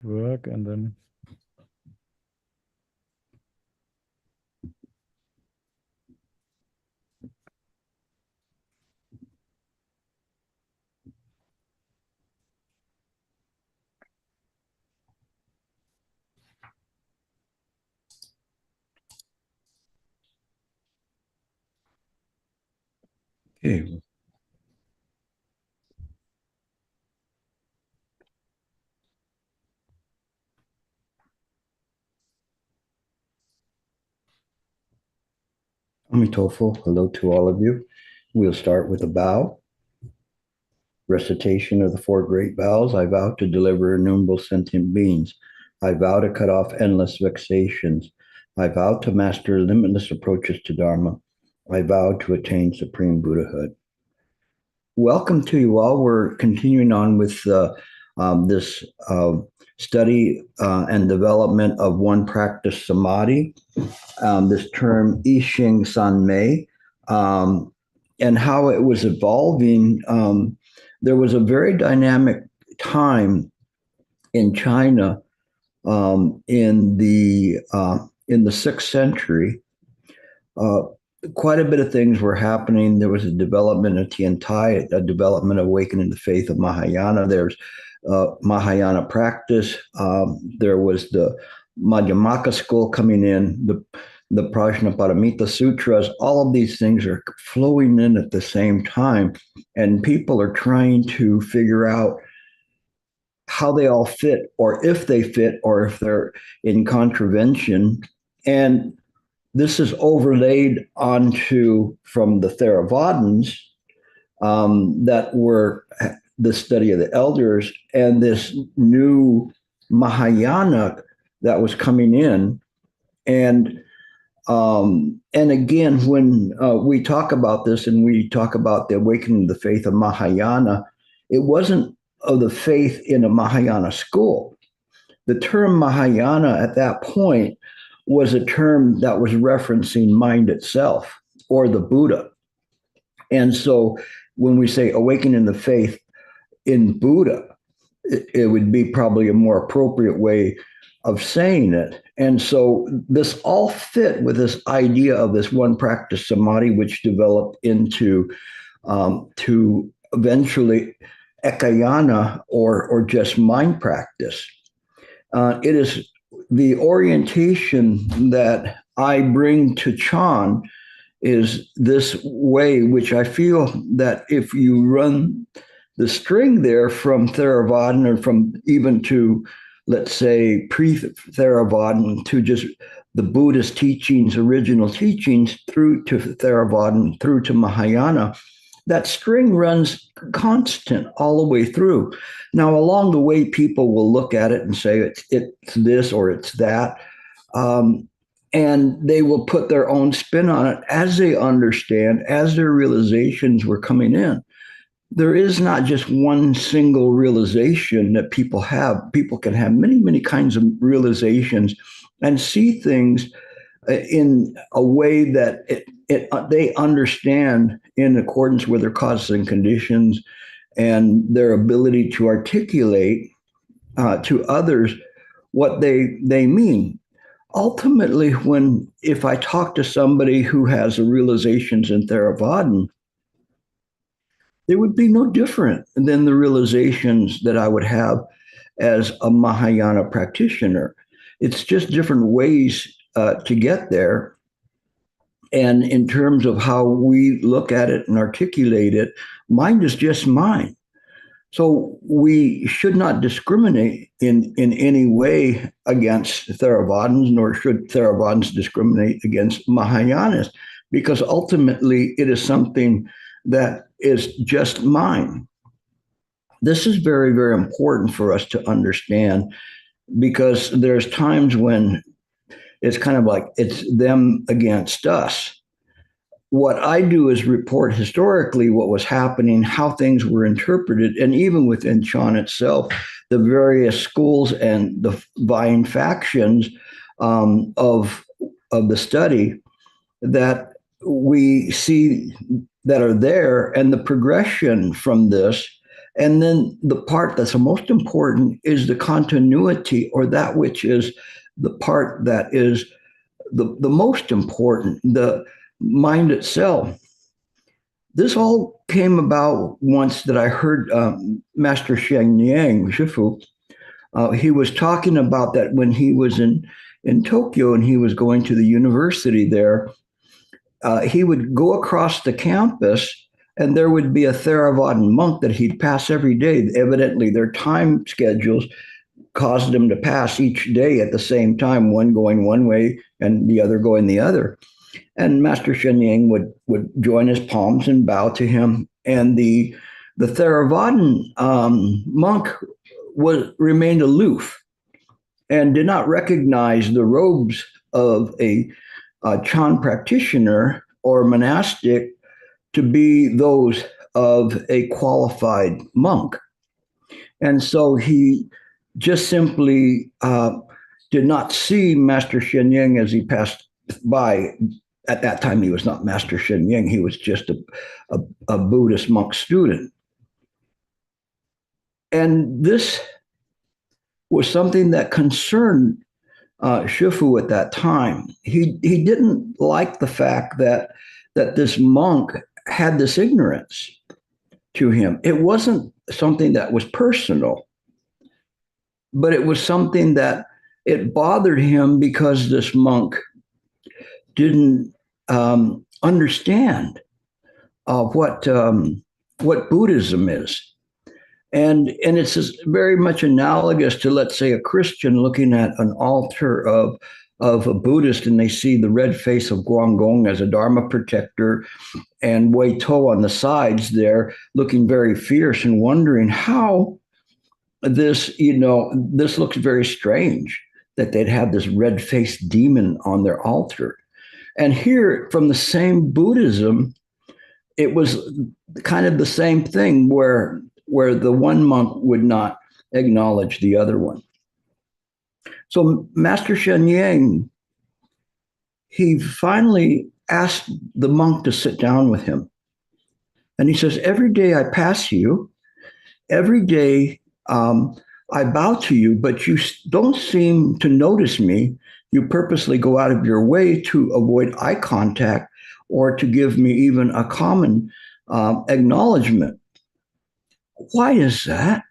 work and then Okay. Amitofo, hello to all of you. We'll start with a bow. Recitation of the four great vows. I vow to deliver innumerable sentient beings. I vow to cut off endless vexations. I vow to master limitless approaches to Dharma. I vow to attain supreme Buddhahood. Welcome to you all. We're continuing on with this study and development of one practice samadhi, this term I Ching San Mei, and how it was evolving. There was a very dynamic time in China in the 6th century. Quite a bit of things were happening. There was a development of Tiantai, a development of awakening the faith of Mahayana. There's Mahayana practice. There was the Madhyamaka school coming in, the Prajnaparamita Sutras. All of these things are flowing in at the same time, and people are trying to figure out how they all fit, or if they fit, or if they're in contravention. And this is overlaid onto from the Theravadins that were the study of the elders, and this new Mahayana that was coming in. And again, when we talk about this and we talk about the awakening of the faith of Mahayana, it wasn't of the faith in a Mahayana school. The term Mahayana at that point was a term that was referencing mind itself or the Buddha. And so when we say awakening the faith in Buddha, it would be probably a more appropriate way of saying it. And so this all fit with this idea of this one practice samadhi, which developed into to eventually ekayana or just mind practice. It is the orientation that I bring to Chan is this way, which I feel that if you run the string there from Theravada or from even to, let's say, pre-Theravada to just the Buddhist teachings, original teachings, through to Theravada, through to Mahayana, that string runs constant all the way through. Now, along the way, people will look at it and say it's this or it's that. And they will put their own spin on it as they understand, as their realizations were coming in. There is not just one single realization that people have. People can have many, many kinds of realizations and see things in a way that they understand in accordance with their causes and conditions and their ability to articulate to others what they mean. Ultimately, if I talk to somebody who has the realizations in Theravada, they would be no different than the realizations that I would have as a Mahayana practitioner. It's just different ways to get there. And in terms of how we look at it and articulate it, mind is just mind. So we should not discriminate in any way against Theravadins, nor should Theravadins discriminate against Mahayanas, because ultimately it is something that is just mind. This is very, very important for us to understand, because there's times when it's kind of like it's them against us. What I do is report historically what was happening, how things were interpreted, and even within Chan itself, the various schools and the vying factions of the study that we see that are there, and the progression from this And then the part that's the most important is the continuity, or that which is the part that is the most important, the mind itself. This all came about once that I heard Master Sheng Shifu. He was talking about that when he was in Tokyo and he was going to the university there. He would go across the campus and there would be a Theravadan monk that he'd pass every day. Evidently, their time schedules caused them to pass each day at the same time, one going one way and the other going the other. And Master Shenyang would join his palms and bow to him. And the Theravadan monk remained aloof and did not recognize the robes of a Chan practitioner or monastic to be those of a qualified monk. And so he just simply did not see Master Shenyang as he passed by. At that time, he was not Master Shenyang. He was just a Buddhist monk student. And this was something that concerned Shifu at that time. He didn't like the fact that this monk had this ignorance to him. It wasn't something that was personal, but it was something that it bothered him because this monk didn't understand what Buddhism is. And it's very much analogous to, let's say, a Christian looking at an altar of a Buddhist and they see the red face of Guanggong as a Dharma protector and Wei To on the sides there looking very fierce and wondering how this looks very strange that they'd have this red-faced demon on their altar. And here, from the same Buddhism, it was kind of the same thing where the one monk would not acknowledge the other one. So Master Shenyang, he finally asked the monk to sit down with him. And he says, every day I pass you, every day I bow to you, but you don't seem to notice me. You purposely go out of your way to avoid eye contact or to give me even a common acknowledgement. Why is that?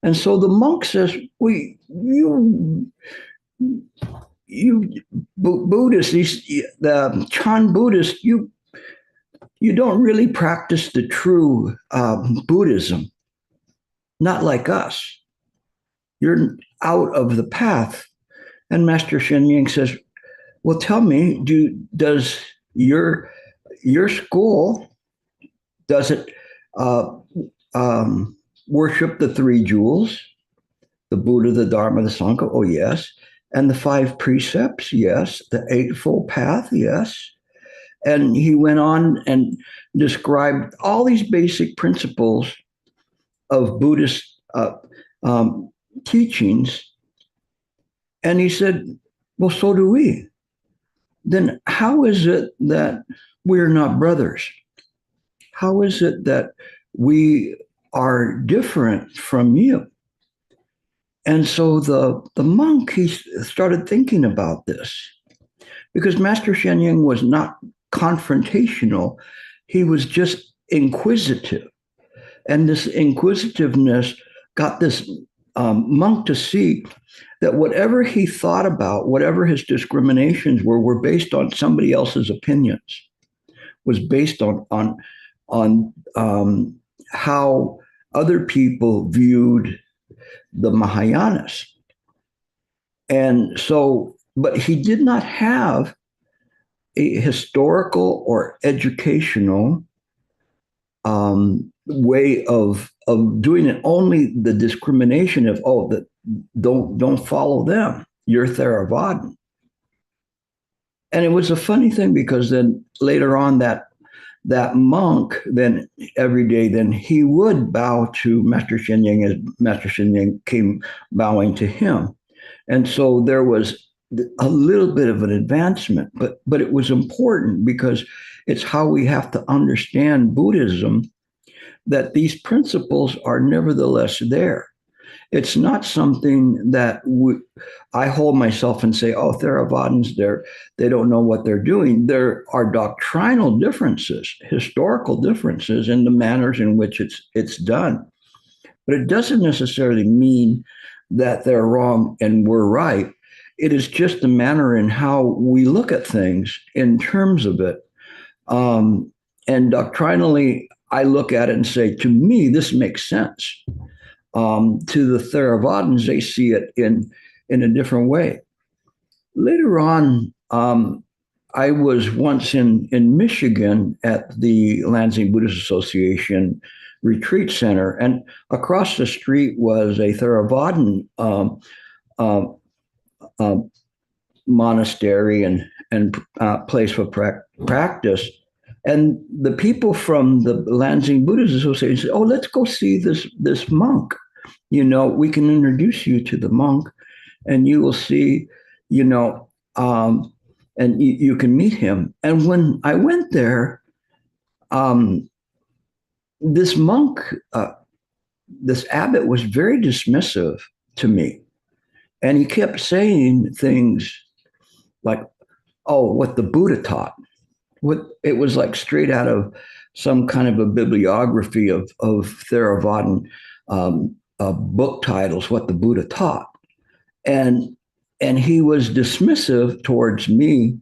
And so the monk says, you Buddhists, the Chan Buddhists, you don't really practice the true Buddhism, not like us. You're out of the path. And Master Shenyang says, well, tell me, does your school, does it worship the three jewels, the Buddha, the Dharma, the Sangha? Oh, yes. And the 5 precepts? Yes. The Eightfold Path? Yes. And he went on and described all these basic principles of Buddhist teachings. And he said, well, so do we. Then how is it that we're not brothers? How is it that we are different from you? And so the monk, he started thinking about this because Master Shenyang was not confrontational. He was just inquisitive. And this inquisitiveness got this monk to see that whatever he thought about, whatever his discriminations were based on somebody else's opinions, was based on how other people viewed the Mahayanas. And so, but he did not have a historical or educational way of doing it. Only the discrimination of, that don't follow them. You're Theravadan. And it was a funny thing because then later on that monk, then every day, then he would bow to Master Shenyang as Master Shenyang came bowing to him. And so there was a little bit of an advancement, but it was important because it's how we have to understand Buddhism, that these principles are nevertheless there. It's not something that I hold myself and say, oh, Theravadins, they don't know what they're doing. There are doctrinal differences, historical differences in the manners in which it's done. But it doesn't necessarily mean that they're wrong and we're right. It is just the manner in how we look at things in terms of it. And doctrinally, I look at it and say, to me, this makes sense. To the Theravadins, they see it in a different way. Later on, I was once in Michigan at the Lansing Buddhist Association retreat center, and across the street was a Theravadin monastery and place for practice. And the people from the Lansing Buddhist Association said, "Oh, let's go see this monk. We can introduce you to the monk, and you will see, and you can meet him." And when I went there, this monk, this abbot, was very dismissive to me, and he kept saying things like, "Oh, what the Buddha taught." It was like straight out of some kind of a bibliography of Theravadin book titles, what the Buddha taught. And he was dismissive towards me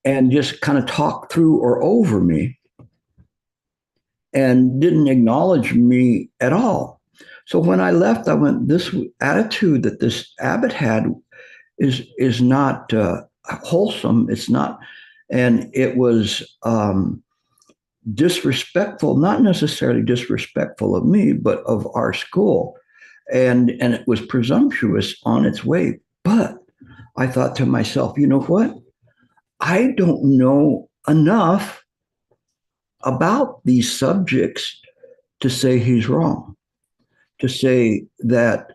and just kind of talked through or over me and didn't acknowledge me at all. So when I left, I went, this attitude that this abbot had is not wholesome. It's not. And it was disrespectful, not necessarily disrespectful of me, but of our school. And it was presumptuous on its way. But I thought to myself, you know what? I don't know enough about these subjects to say he's wrong, to say that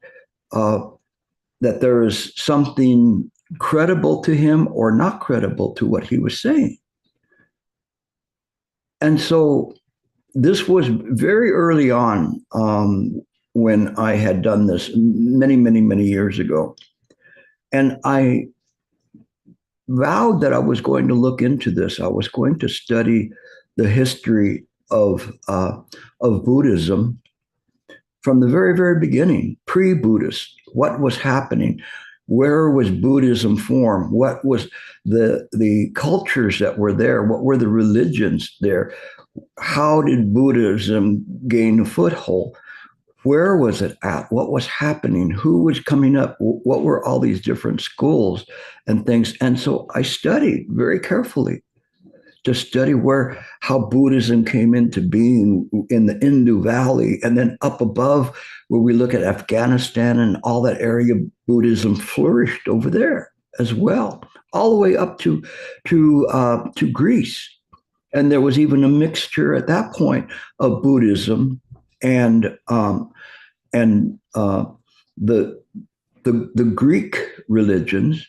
that there is something credible to him or not credible to what he was saying. And so this was very early on when I had done this many, many, many years ago. And I vowed that I was going to look into this. I was going to study the history of Buddhism from the very, very beginning, pre-Buddhist. What was happening? Where was Buddhism formed? What was the cultures that were there? What were the religions there? How did Buddhism gain a foothold? Where was it at? What was happening? Who was coming up? What were all these different schools and things? And so I studied very carefully to study how Buddhism came into being in the Indus Valley, and then up above where we look at Afghanistan and all that area, Buddhism flourished over there as well, all the way up to Greece. And there was even a mixture at that point of Buddhism and the Greek religions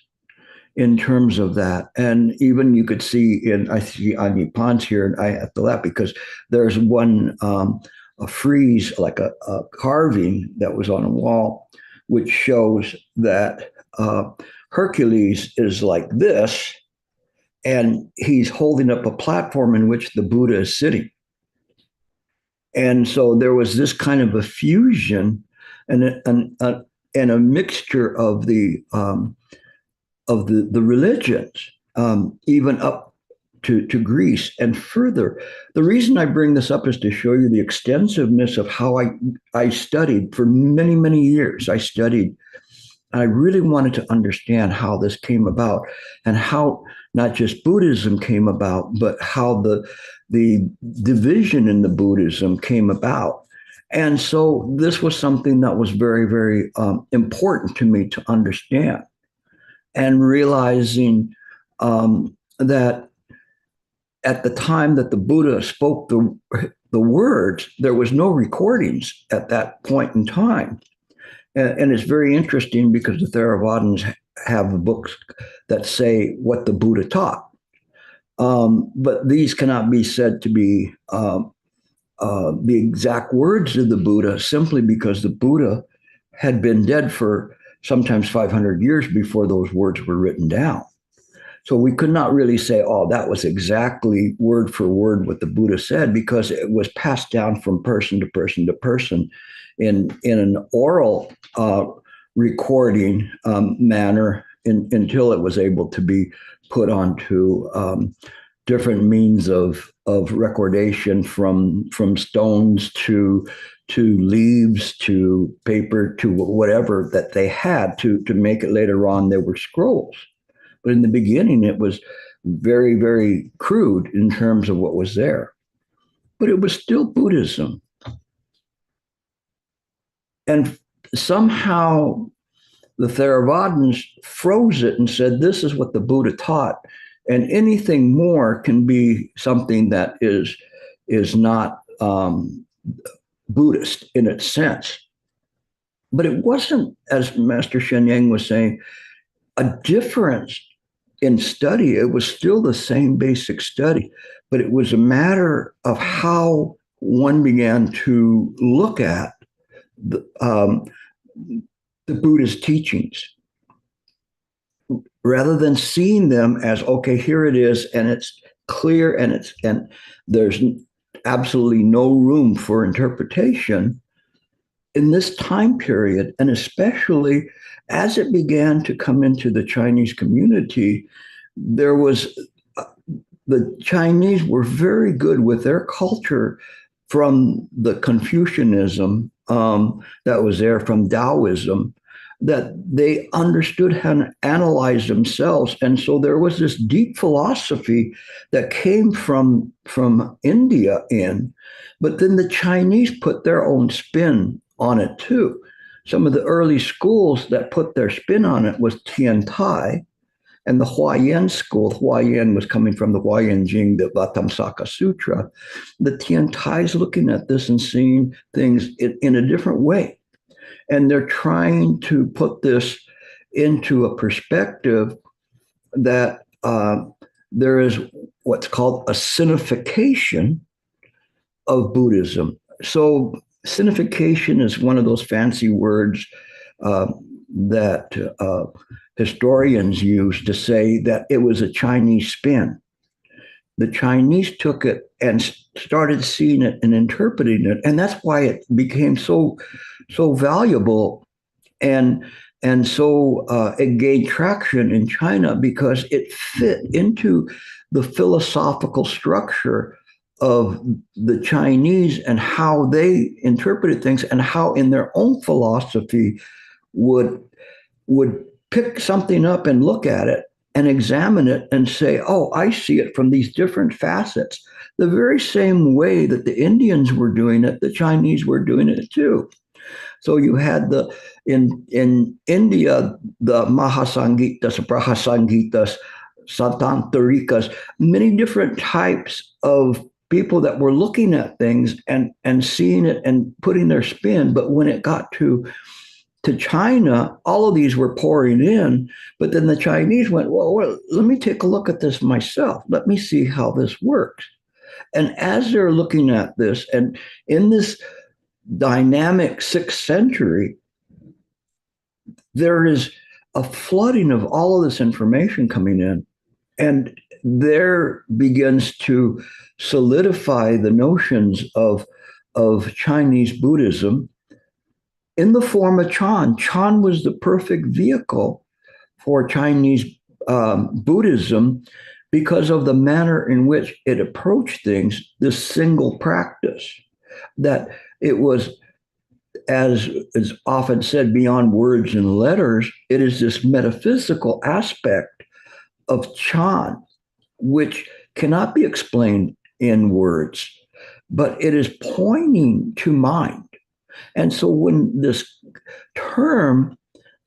in terms of that. And even you could see I see Agni Ponds here and at the left, because there's one a frieze, like a carving that was on a wall, which shows that Hercules is like this, and he's holding up a platform in which the Buddha is sitting. And so there was this kind of a fusion and a mixture of the religions, even up to Greece and further. The reason I bring this up is to show you the extensiveness of how I studied for many, many years. I studied. I really wanted to understand how this came about and how not just Buddhism came about, but how the division in the Buddhism came about. And so this was something that was very, very important to me to understand. And realizing that at the time that the Buddha spoke the words, there was no recordings at that point in time. And it's very interesting because the Theravadins have books that say what the Buddha taught. But these cannot be said to be the exact words of the Buddha simply because the Buddha had been dead for sometimes 500 years before those words were written down. So we could not really say, oh, that was exactly word for word what the Buddha said, because it was passed down from person to person to person in an oral recording manner until it was able to be put onto different means of recordation, from stones to leaves to paper to whatever that they had to make it later on. There were scrolls. But in the beginning, it was very, very crude in terms of what was there. But it was still Buddhism. And somehow the Theravadins froze it and said, this is what the Buddha taught. And anything more can be something that is not Buddhist in its sense. But it wasn't, as Master Sheng was saying, a difference in study. It was still the same basic study, but it was a matter of how one began to look at the Buddha's teachings, rather than seeing them as, okay, here it is, and it's clear, and there's absolutely no room for interpretation. In this time period, and especially as it began to come into the Chinese community, there was the Chinese were very good with their culture from the Confucianism that was there, from Taoism, that they understood how to analyze themselves. And so there was this deep philosophy that came from India in, but then the Chinese put their own spin on it too. Some of the early schools that put their spin on it was Tian Tai and the Huayan school. Huayan was coming from the Huayan Jing, the Vatamsaka Sutra. The Tian Tai is looking at this and seeing things in a different way. And they're trying to put this into a perspective that there is what's called a sinification of Buddhism. So sinification is one of those fancy words that historians use to say that it was a Chinese spin. The Chinese took it and started seeing it and interpreting it, and that's why it became so valuable, and so it gained traction in China, because it fit into the philosophical structure of the Chinese and how they interpreted things, and how in their own philosophy would pick something up and look at it and examine it and say, oh, I see it from these different facets. The very same way that the Indians were doing it, the Chinese were doing it too. So you had in India, the Mahasangitas, Prahasangitas, Satantarikas, many different types of people that were looking at things and seeing it and putting their spin. But when it got to China, all of these were pouring in, but then the Chinese went, well, let me take a look at this myself. Let me see how this works. And as they're looking at this, and in this dynamic 6th century, there is a flooding of all of this information coming in, and there begins to solidify the notions of Chinese Buddhism in the form of Chan. Chan was the perfect vehicle for Chinese Buddhism because of the manner in which it approached things, this single practice, that it was, as is often said, beyond words and letters. It is this metaphysical aspect of Chan, which cannot be explained in words, but it is pointing to mind. And so when this term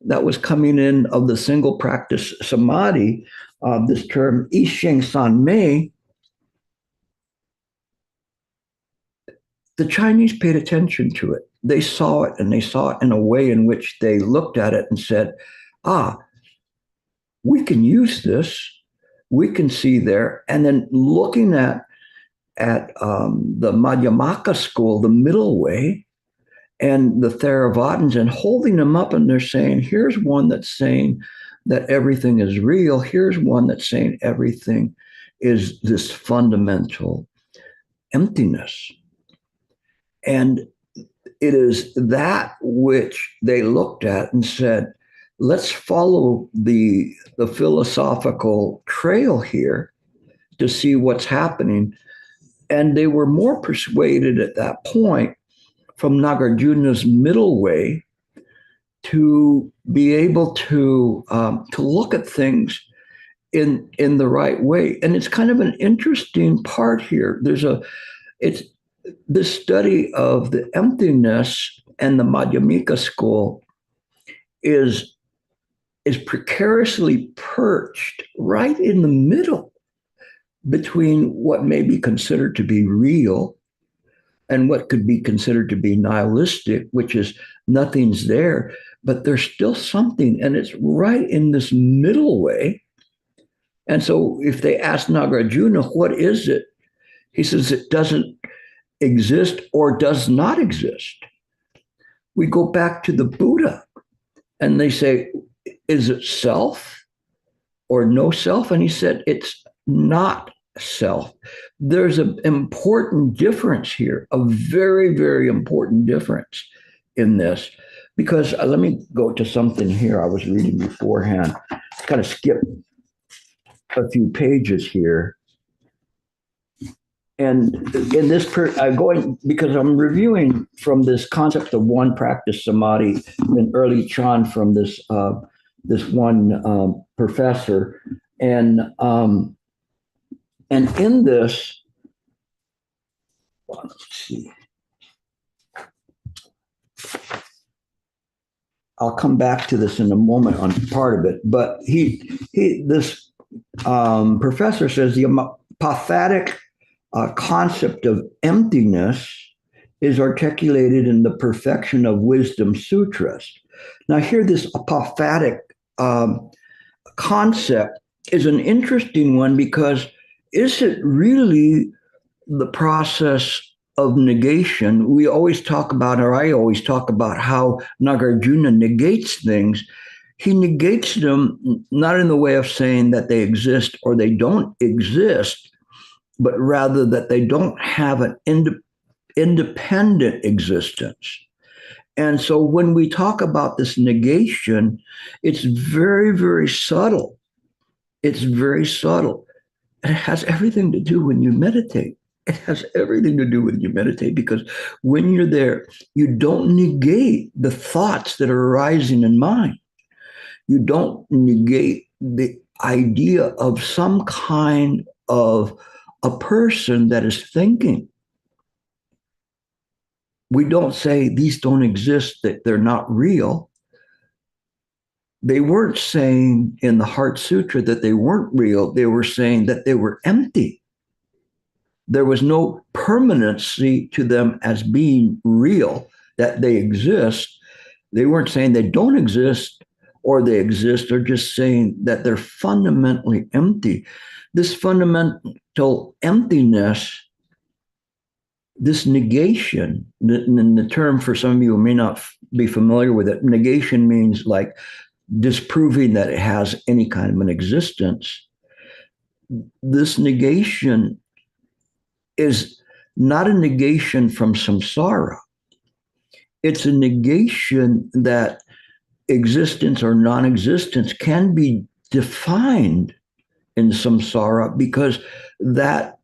that was coming in of the single practice Samadhi, this term I Sheng San Mei, the Chinese paid attention to it. They saw it, and they saw it in a way in which they looked at it and said, we can use this. We can see there. And then looking at the Madhyamaka school, the middle way, and the Theravadins, and holding them up, and they're saying, here's one that's saying that everything is real. Here's one that's saying everything is this fundamental emptiness. And it is that which they looked at and said, let's follow the philosophical trail here to see what's happening. And they were more persuaded at that point from Nagarjuna's middle way to be able to look at things in the right way. And it's kind of an interesting part here. It's this study of the emptiness and the Madhyamika school is precariously perched right in the middle between what may be considered to be real and what could be considered to be nihilistic, which is nothing's there, but there's still something, and it's right in this middle way. And so if they ask Nagarjuna, what is it? He says it doesn't exist or does not exist. We go back to the Buddha, and they say, is it self or no self? And he said, it's not self. There's an important difference here, a very, very important difference in this, because let me go to something here I was reading beforehand. Kind of skip a few pages here. And in this, I'm going, because I'm reviewing from this concept of one practice samadhi in early Chan from this one professor, and in this, let's see, I'll come back to this in a moment on part of it, but this professor says the apophatic concept of emptiness is articulated in the Perfection of Wisdom Sutras. Now, here, this apophatic concept is an interesting one, because is it really the process of negation? We always talk about, or I always talk about, how Nagarjuna negates things. He negates them not in the way of saying that they exist or they don't exist, but rather that they don't have an independent existence. And so when we talk about this negation, it's very, very subtle. It's very subtle. And it has everything to do when you meditate. It has everything to do when you meditate, because when you're there, you don't negate the thoughts that are arising in mind. You don't negate the idea of some kind of a person that is thinking. We don't say these don't exist, that they're not real. They weren't saying in the Heart Sutra that they weren't real. They were saying that they were empty. There was no permanency to them as being real, that they exist. They weren't saying they don't exist or they exist. They're just saying that they're fundamentally empty. This fundamental emptiness, this negation, the term for some of you who may not be familiar with it, negation means like disproving that it has any kind of an existence. This negation is not a negation from samsara. It's a negation that existence or non-existence can be defined in samsara, because that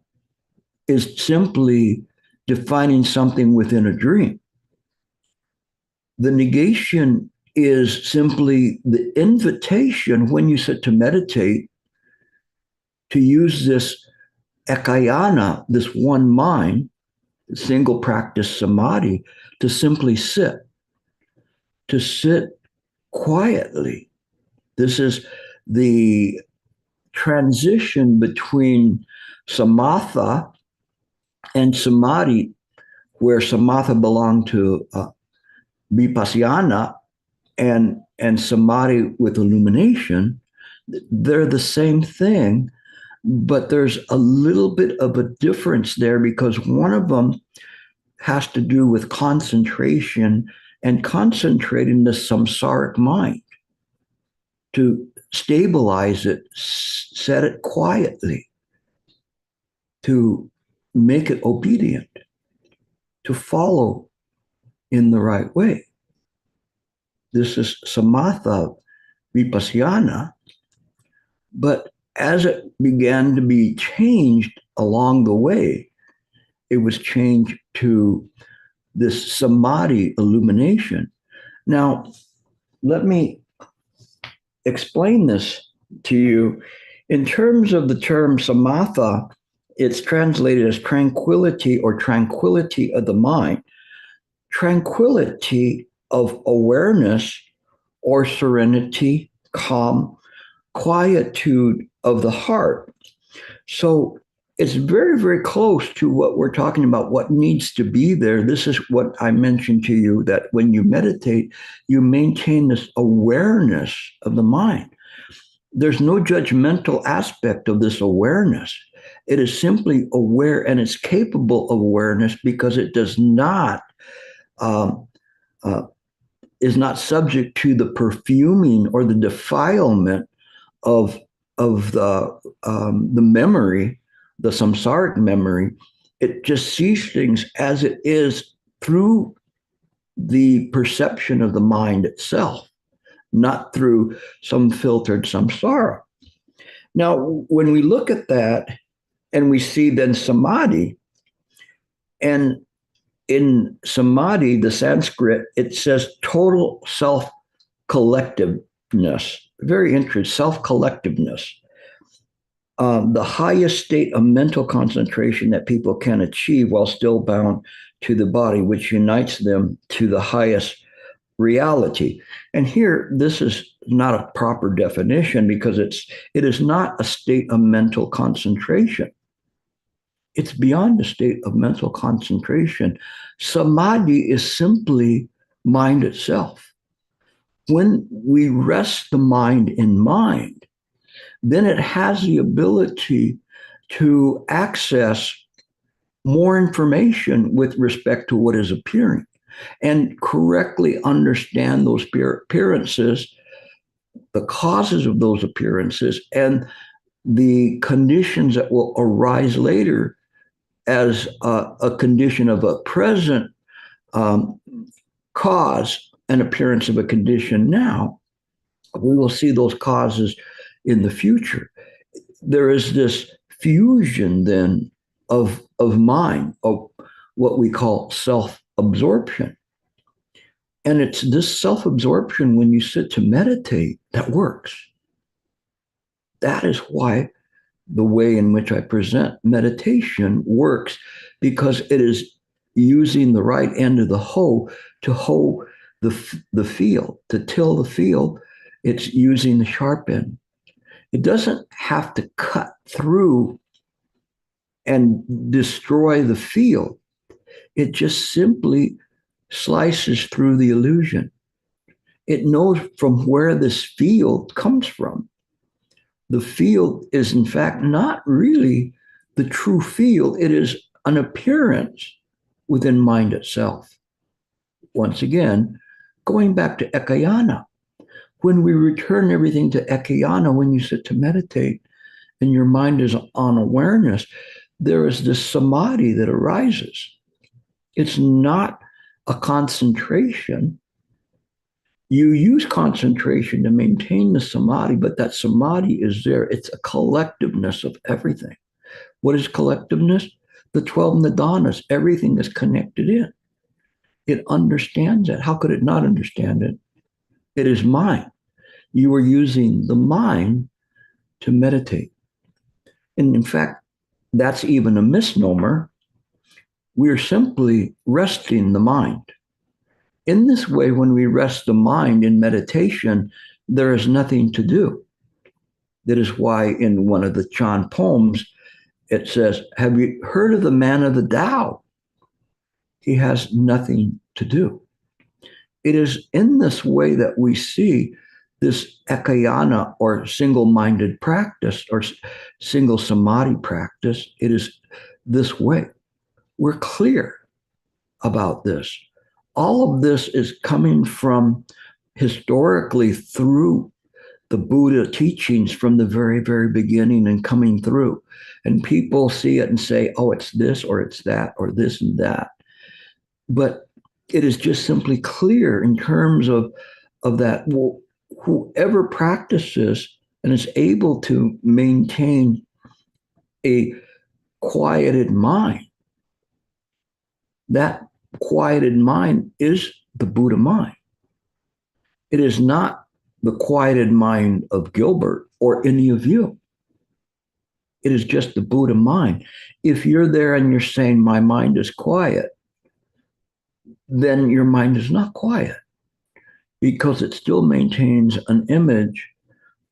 is simply defining something within a dream. The negation is simply the invitation, when you sit to meditate, to use this ekayana, this one mind, single practice samadhi, to simply sit quietly. This is the transition between samatha and samadhi, where samatha belonged to vipassana and samadhi with illumination. They're the same thing, But there's a little bit of a difference there because one of them has to do with concentration and concentrating the samsaric mind to stabilize it, set it quietly, to make it obedient, to follow in the right way. This is samatha vipassana, but as it began to be changed along the way, it was changed to this samadhi illumination. Now, let me explain this to you. In terms of the term samatha, it's translated as tranquility or tranquility of the mind, tranquility of awareness or serenity, calm, quietude of the heart. So it's very, very close to what we're talking about, what needs to be there. This is what I mentioned to you, that when you meditate, you maintain this awareness of the mind. There's no judgmental aspect of this awareness. It is simply aware, and it's capable of awareness because it does not, is not subject to the perfuming or the defilement of the memory, the samsaric memory. It just sees things as it is through the perception of the mind itself, not through some filtered samsara. Now, when we look at that and we see then samadhi, and in samadhi, the Sanskrit, it says total self-collectiveness. Very interesting, self-collectiveness. The highest state of mental concentration that people can achieve while still bound to the body, which unites them to the highest reality. And here, this is not a proper definition because it is not a state of mental concentration. It's beyond a state of mental concentration. Samadhi is simply mind itself. When we rest the mind in mind, then it has the ability to access more information with respect to what is appearing and correctly understand those appearances, the causes of those appearances, and the conditions that will arise later as a condition of a present cause and appearance of a condition now. We will see those causes in the future. There is this fusion then of mind, of what we call self-absorption. And it's this self-absorption when you sit to meditate that works. That is why the way in which I present meditation works, because it is using the right end of the hoe to hoe the field, to till the field. It's using the sharp end. It doesn't have to cut through and destroy the field. It just simply slices through the illusion. It knows from where this field comes from. The field is, in fact, not really the true field. It is an appearance within mind itself. Once again, going back to ekayana, when we return everything to ekayana, when you sit to meditate and your mind is on awareness, there is this samadhi that arises. It's not a concentration. You use concentration to maintain the samadhi, but that samadhi is there. It's a collectiveness of everything. What is collectiveness? The 12 nidanas. Everything is connected in. It understands it. How could it not understand it? It is mind. You are using the mind to meditate. And in fact, that's even a misnomer. We're simply resting the mind. In this way, when we rest the mind in meditation, there is nothing to do. That is why in one of the Chan poems, it says, have you heard of the man of the Tao? He has nothing to do. It is in this way that we see this ekayana or single-minded practice or single samadhi practice. It is this way. We're clear about this. All of this is coming from historically through the Buddha teachings from the very, very beginning and coming through. And people see it and say, oh, it's this or it's that or this and that. But it is just simply clear in terms of that. Well, whoever practices and is able to maintain a quieted mind, that quieted mind is the Buddha mind. It is not the quieted mind of Gilbert or any of you. It is just the Buddha mind. If you're there and you're saying, my mind is quiet, then your mind is not quiet because it still maintains an image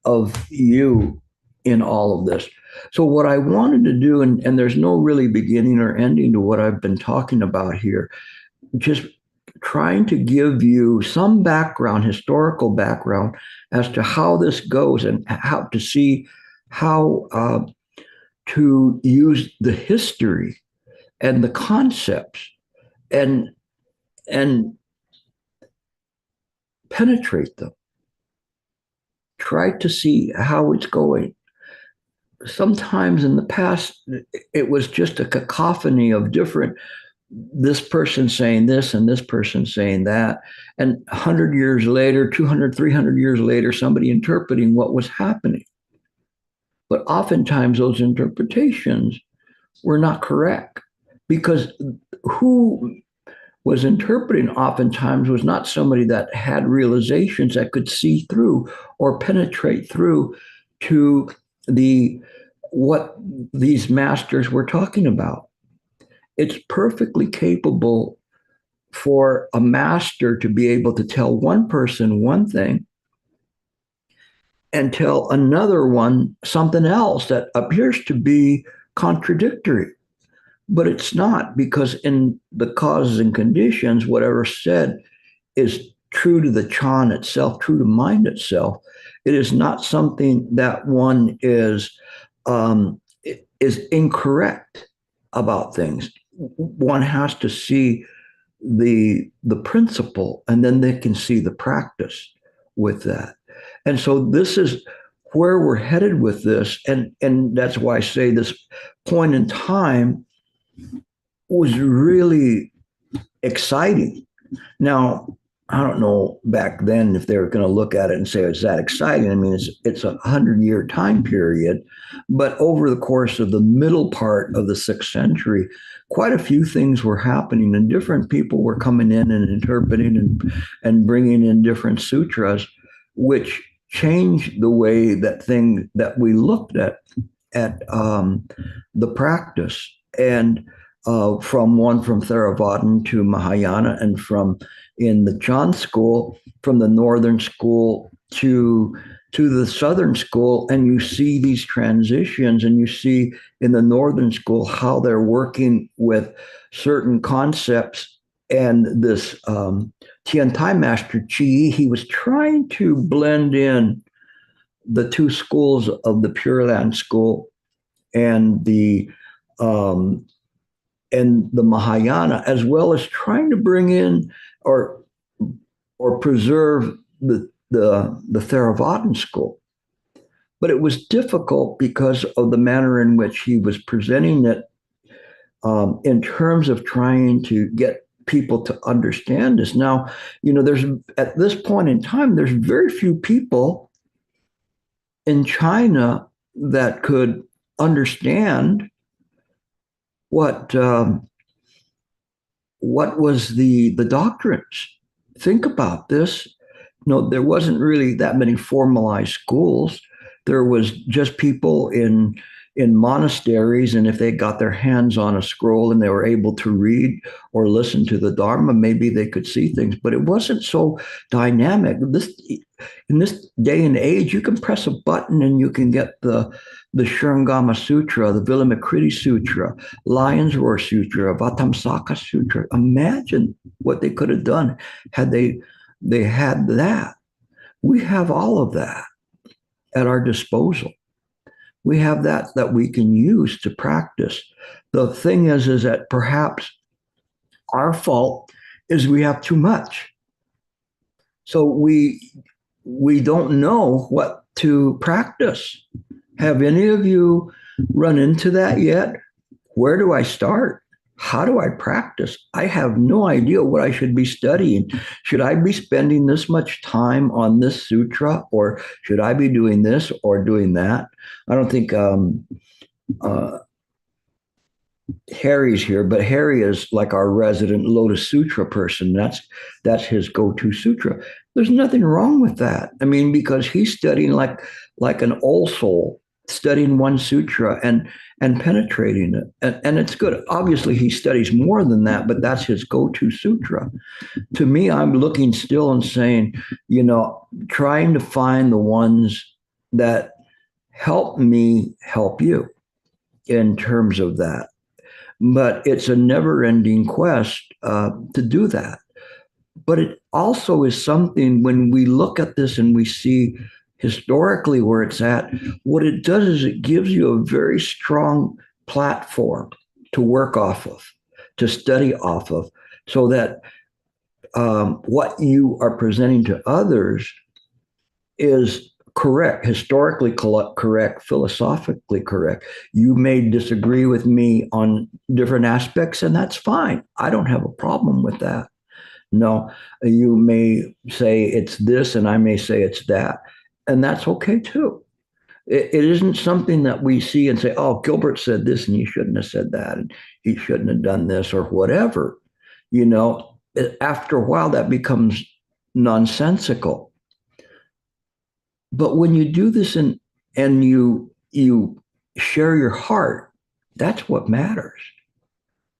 of you in all of this. So what I wanted to do, and there's no really beginning or ending to what I've been talking about here, just trying to give you some background, historical background, as to how this goes and how to see how to use the history and the concepts and penetrate them. Try to see how it's going. Sometimes in the past, it was just a cacophony of different, this person saying this and this person saying that. And 100 years later, 200, 300 years later, somebody interpreting what was happening. But oftentimes those interpretations were not correct because who was interpreting oftentimes was not somebody that had realizations that could see through or penetrate through to what these masters were talking about. It's perfectly capable for a master to be able to tell one person one thing and tell another one something else that appears to be contradictory. But it's not, because in the causes and conditions, whatever's said is true to the Chan itself, true to mind itself. It is not something that one is incorrect about things. One has to see the principle, and then they can see the practice with that. And so this is where we're headed with this. And that's why I say this point in time was really exciting. Now, I don't know back then if they were going to look at it and say it's that exciting. I mean, it's a 100-year time period, but over the course of the middle part of the 6th century, quite a few things were happening, and different people were coming in and interpreting and bringing in different sutras, which changed the way that we looked at the practice. And from Theravadan to Mahayana, and in the Chan school, from the northern school to the southern school, and you see these transitions, and you see in the northern school how they're working with certain concepts. And this Tian Tai Master Chi, he was trying to blend in the two schools of the Pure Land school and the Mahayana, as well as trying to bring in or preserve the Theravadan school. But it was difficult because of the manner in which he was presenting it, in terms of trying to get people to understand this. Now, there's, at this point in time, there's very few people in China that could understand what was the doctrines. Think about this. There wasn't really that many formalized schools. There was just people in monasteries, and if they got their hands on a scroll and they were able to read or listen to the Dharma, maybe they could see things. But it wasn't so dynamic. In this day and age, you can press a button and you can get the Shurangama Sutra, the Vilamakritti Sutra, Lion's Roar Sutra, Vatamsaka Sutra. Imagine what they could have done had they had that. We have all of that at our disposal. We have that we can use to practice. The thing is that perhaps our fault is we have too much. So we don't know what to practice. Have any of you run into that yet? Where do I start? How do I practice? I have no idea what I should be studying. Should I be spending this much time on this sutra, or should I be doing this or doing that? I don't think Harry's here, but Harry is like our resident Lotus Sutra person. That's his go-to sutra. There's nothing wrong with that. I mean, because he's studying like an old soul, studying one sutra and penetrating it. And it's good. Obviously, he studies more than that, but that's his go-to sutra. To me, I'm looking still and saying, trying to find the ones that help me help you in terms of that. But it's a never-ending quest to do that. But it also is something, when we look at this and we see historically where it's at, what it does is it gives you a very strong platform to work off of, to study off of, so that what you are presenting to others is correct, historically correct, philosophically correct. You may disagree with me on different aspects, and that's fine. I don't have a problem with that. No, you may say it's this, and I may say it's that, and that's okay too. It isn't something that we see and say, oh, Gilbert said this, and he shouldn't have said that, and he shouldn't have done this, or whatever. After a while, that becomes nonsensical. But when you do this and you share your heart, that's what matters.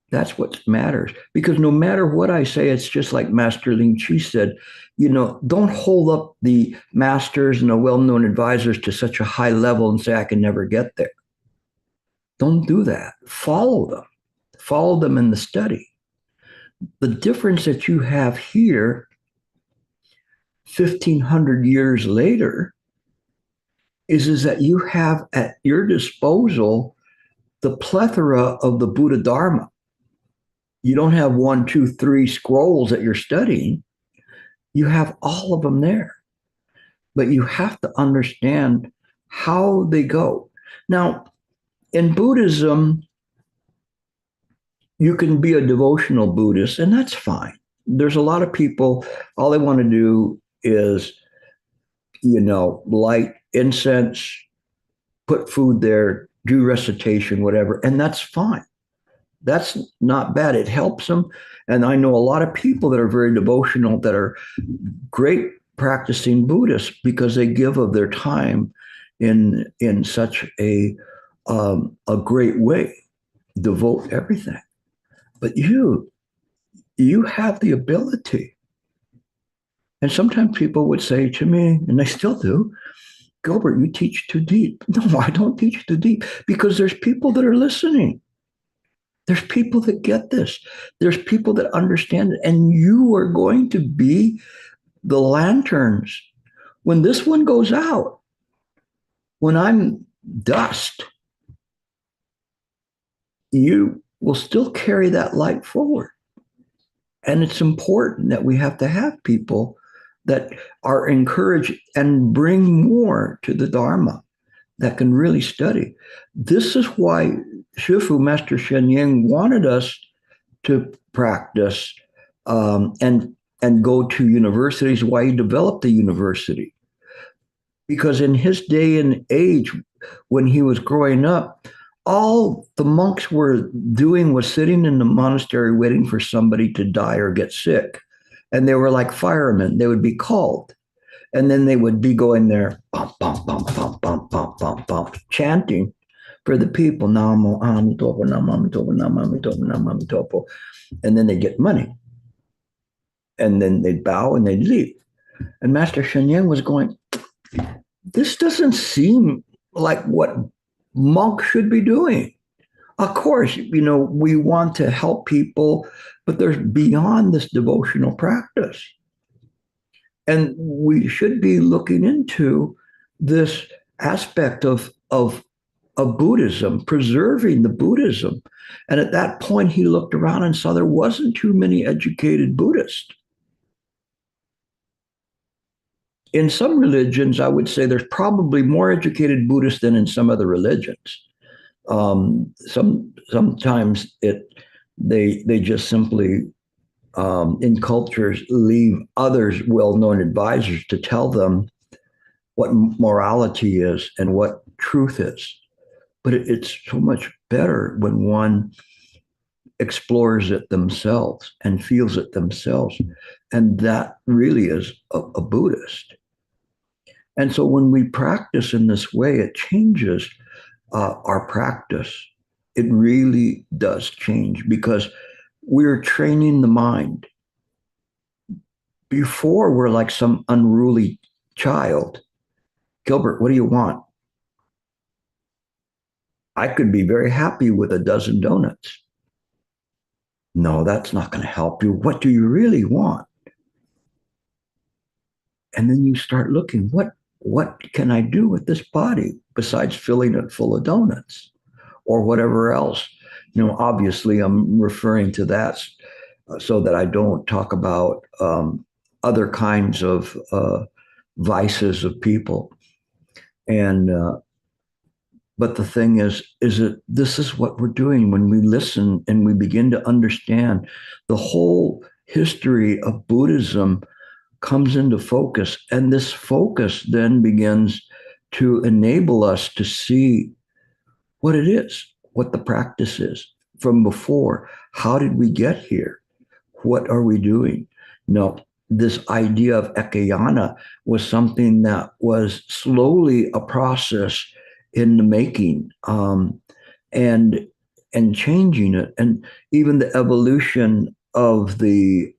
That's what matters. Because no matter what I say, it's just like Master Ling Chi said, don't hold up the masters and the well-known advisors to such a high level and say, I can never get there. Don't do that. Follow them. Follow them in the study. The difference that you have here, 1,500 years later, is that you have at your disposal the plethora of the Buddha Dharma. You don't have 1, 2, 3 scrolls that you're studying. You have all of them there. But you have to understand how they go. Now, in Buddhism, you can be a devotional Buddhist, and that's fine. There's a lot of people, all they want to do is, light incense, put food there, do recitation, whatever, and that's fine. That's not bad. It helps them. And I know a lot of people that are very devotional that are great practicing Buddhists because they give of their time in such a great way, devote everything. But you have the ability. And sometimes people would say to me, and they still do, Gilbert, you teach too deep. No, I don't teach too deep, because there's people that are listening. There's people that get this. There's people that understand it. And you are going to be the lanterns. When this one goes out, when I'm dust, you will still carry that light forward. And it's important that we have to have people that are encouraged and bring more to the Dharma, that can really study. This is why Shifu, Master Sheng, wanted us to practice and go to universities, why he developed the university. Because in his day and age, when he was growing up, all the monks were doing was sitting in the monastery waiting for somebody to die or get sick. And they were like firemen. They would be called. And then they would be going there, bump, bump, bump, bump, bump, bump, bump, bump, chanting for the people. Namo Amitopo, Namo Amitopo, Namo Amitopo, Namo Amitopo. And then they'd get money. And then they'd bow and they'd leave. And Master Sheng was going, this doesn't seem like what monks should be doing. Of course, we want to help people, but there's beyond this devotional practice. And we should be looking into this aspect of Buddhism, preserving the Buddhism. And at that point, he looked around and saw there wasn't too many educated Buddhists. In some religions, I would say there's probably more educated Buddhists than in some other religions. Sometimes they just simply in cultures leave others well-known advisors to tell them what morality is and what truth is. But it's so much better when one explores it themselves and feels it themselves. And that really is a Buddhist. And so when we practice in this way, it changes our practice. It really does change because we're training the mind. Before, we're like some unruly child. Gilbert, what do you want? I could be very happy with a dozen donuts. No, that's not going to help you. What do you really want? And then you start looking, what can I do with this body besides filling it full of donuts or whatever else? Obviously, I'm referring to that so that I don't talk about other kinds of vices of people. And but the thing is that this is what we're doing when we listen and we begin to understand the whole history of Buddhism comes into focus. And this focus then begins to enable us to see what it is, what the practice is from before. How did we get here? What are we doing? No, this idea of ekayana was something that was slowly a process in the making, and changing it, and even the evolution of the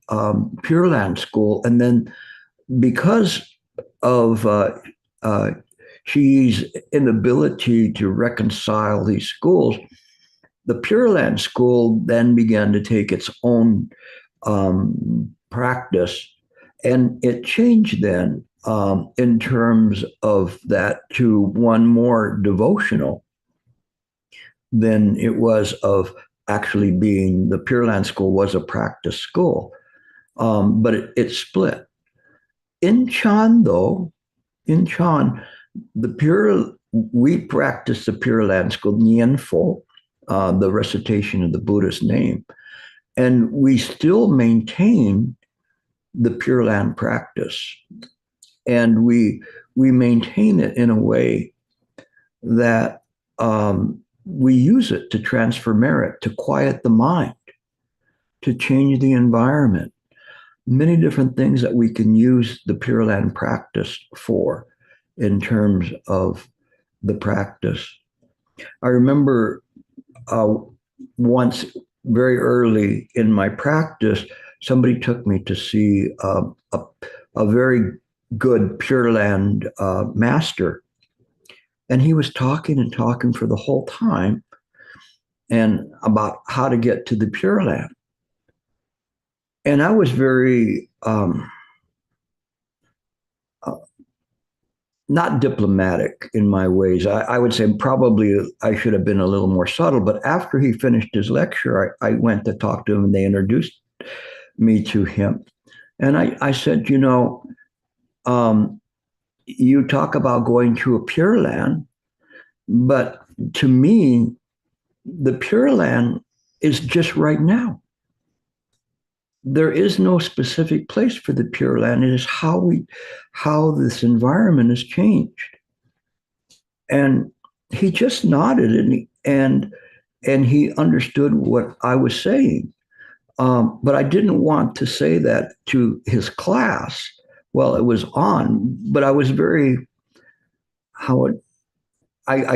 Pure Land school, and then because of Xi's inability to reconcile these schools, the Pure Land school then began to take its own practice, and it changed then in terms of that to one more devotional than it was of actually being the Pure Land school was a practice school, but it split. In Chan, though, we practice the Pure Land school, Nianfo, the recitation of the Buddha's name, and we still maintain the Pure Land practice. And we maintain it in a way that we use it to transfer merit, to quiet the mind, to change the environment. Many different things that we can use the Pure Land practice for in terms of the practice. I remember once very early in my practice, somebody took me to see a very good Pure Land master. And he was talking and talking for the whole time and about how to get to the Pure Land. And I was very not diplomatic in my ways. I would say probably I should have been a little more subtle. But after he finished his lecture, I went to talk to him and they introduced me to him. And I said, you talk about going to a Pure Land, but to me, the Pure Land is just right now. There is no specific place for the Pure Land. It is how this environment has changed. And he just nodded and he understood what I was saying. But I didn't want to say that to his class while it was on, but I was very, I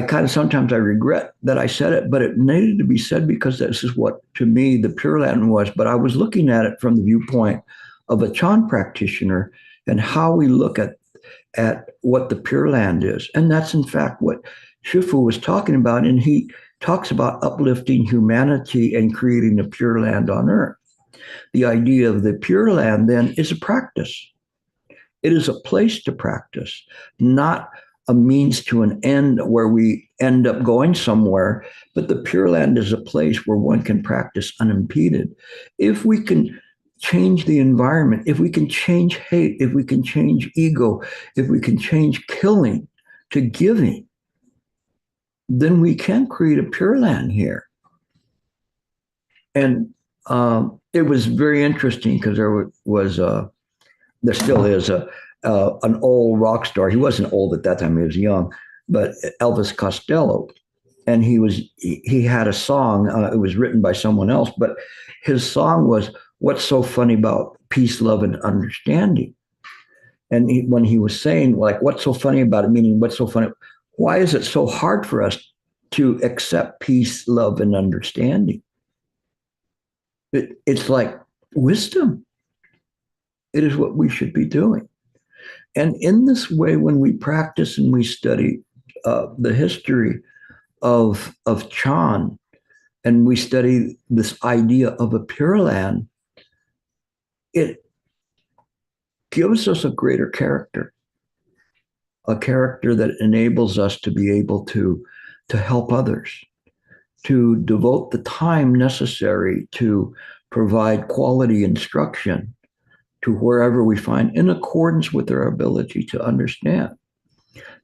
kind of sometimes I regret that I said it, but it needed to be said because this is what to me the Pure Land was. But I was looking at it from the viewpoint of a Chan practitioner and how we look at what the Pure Land is. And that's in fact what Shifu was talking about. And he talks about uplifting humanity and creating a Pure Land on earth. The idea of the Pure Land then is a practice. It is a place to practice, not a means to an end where we end up going somewhere. But the Pure Land is a place where one can practice unimpeded. If we can change the environment, if we can change hate, if we can change ego, if we can change killing to giving, then we can create a Pure Land here. And it was very interesting because there still is an old rock star. He wasn't old at that time; he was young, but Elvis Costello, and he had a song. It was written by someone else, but his song was "What's so funny about peace, love, and understanding?" And when he was saying, like, "What's so funny about it?" Meaning, what's so funny? Why is it so hard for us to accept peace, love, and understanding? It's like wisdom. It is what we should be doing. And in this way, when we practice and we study the history of Chan, and we study this idea of a Pure Land, it gives us a greater character, a character that enables us to be able to help others, to devote the time necessary to provide quality instruction to wherever we find in accordance with their ability to understand.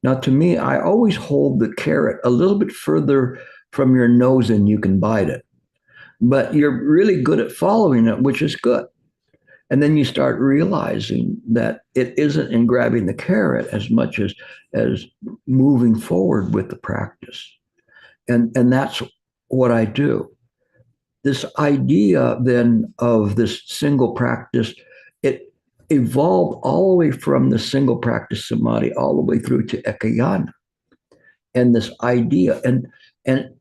Now, to me, I always hold the carrot a little bit further from your nose than you can bite it. But you're really good at following it, which is good. And then you start realizing that it isn't in grabbing the carrot as much as moving forward with the practice. And that's what I do. This idea then of this single practice, it evolved all the way from the single practice samadhi all the way through to ekayana. And this idea, and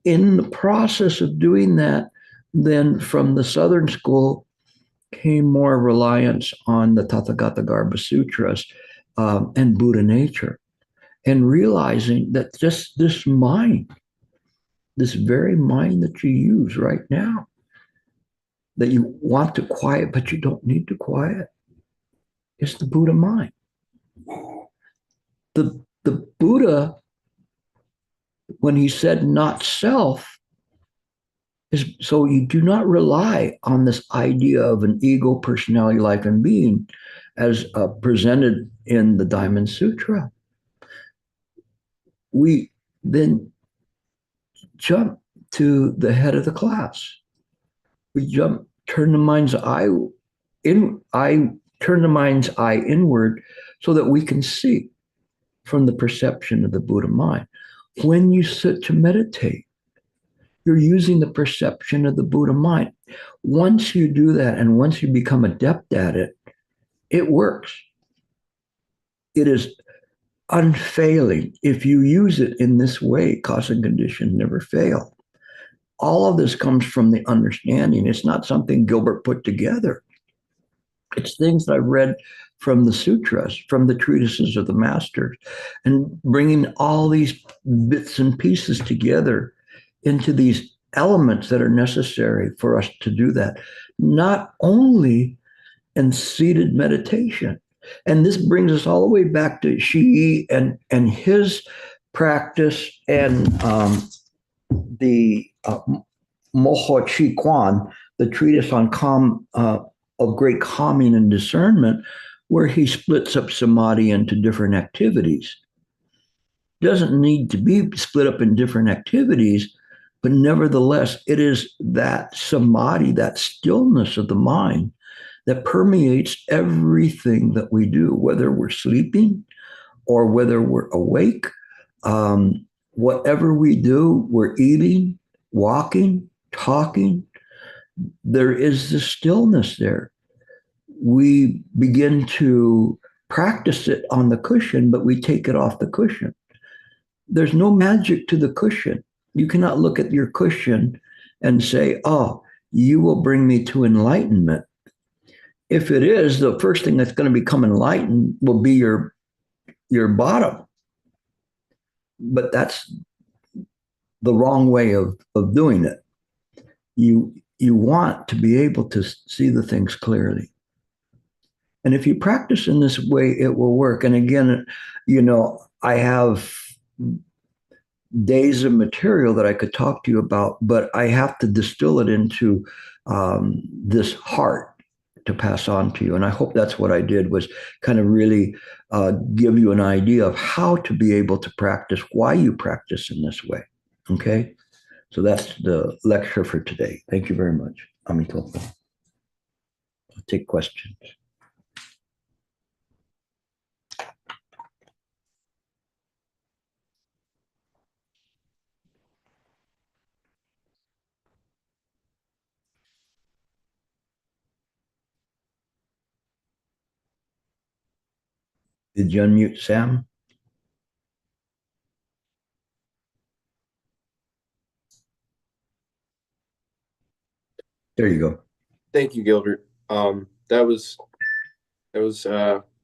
in the process of doing that, then from the Southern school came more reliance on the Tathagata Garbha Sutras and Buddha nature, and realizing that just this mind, this very mind that you use right now, that you want to quiet, but you don't need to quiet, is the Buddha mind. The Buddha, when he said not self, is so you do not rely on this idea of an ego, personality, life, and being as presented in the Diamond Sutra. We then jump to the head of the class. We turn the mind's eye inward so that we can see from the perception of the Buddha mind. When you sit to meditate, you're using the perception of the Buddha mind. Once you do that, and once you become adept at it, it works. It is unfailing. If you use it in this way, cause and condition never fail. All of this comes from the understanding. It's not something Gilbert put together. It's things that I've read from the sutras, from the treatises of the masters, and bringing all these bits and pieces together into these elements that are necessary for us to do that, not only in seated meditation. And this brings us all the way back to Shi and his practice, and the Moho Chi Quan, the treatise on of great calming and discernment, where he splits up samadhi into different activities. Doesn't need to be split up in different activities, but nevertheless, it is that samadhi, that stillness of the mind, that permeates everything that we do, whether we're sleeping or whether we're awake. Whatever we do, we're eating, walking, talking, there is this stillness there. We begin to practice it on the cushion, but we take it off the cushion. There's no magic to the cushion. You cannot look at your cushion and say, oh, you will bring me to enlightenment. If it is, the first thing that's going to become enlightened will be your bottom. But that's the wrong way of doing it. You want to be able to see the things clearly. And if you practice in this way, it will work. And again, I have days of material that I could talk to you about, but I have to distill it into this heart to pass on to you. And I hope that's what I did, was kind of really give you an idea of how to be able to practice, why you practice in this way. Okay. So that's the lecture for today. Thank you very much. Amito. I'll take questions. Did you unmute Sam? There you go. Thank you, Gilbert. That was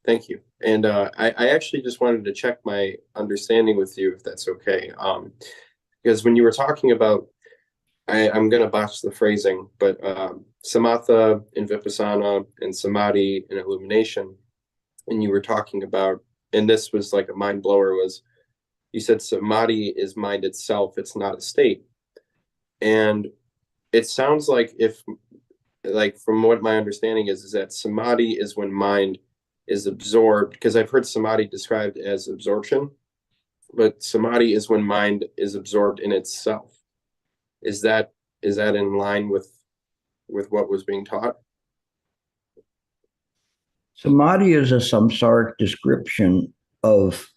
thank you. And I actually just wanted to check my understanding with you, if that's okay. Because when you were talking about, I'm going to botch the phrasing, but samatha and vipassana and samadhi and illumination, and you were talking about, and this was like a mind blower, was you said samadhi is mind itself, it's not a state. And it sounds like, if like, from what my understanding is that samadhi is when mind is absorbed, because I've heard samadhi described as absorption, but samadhi is when mind is absorbed in itself. Is that in line with what was being taught? Samadhi is a samsaric description of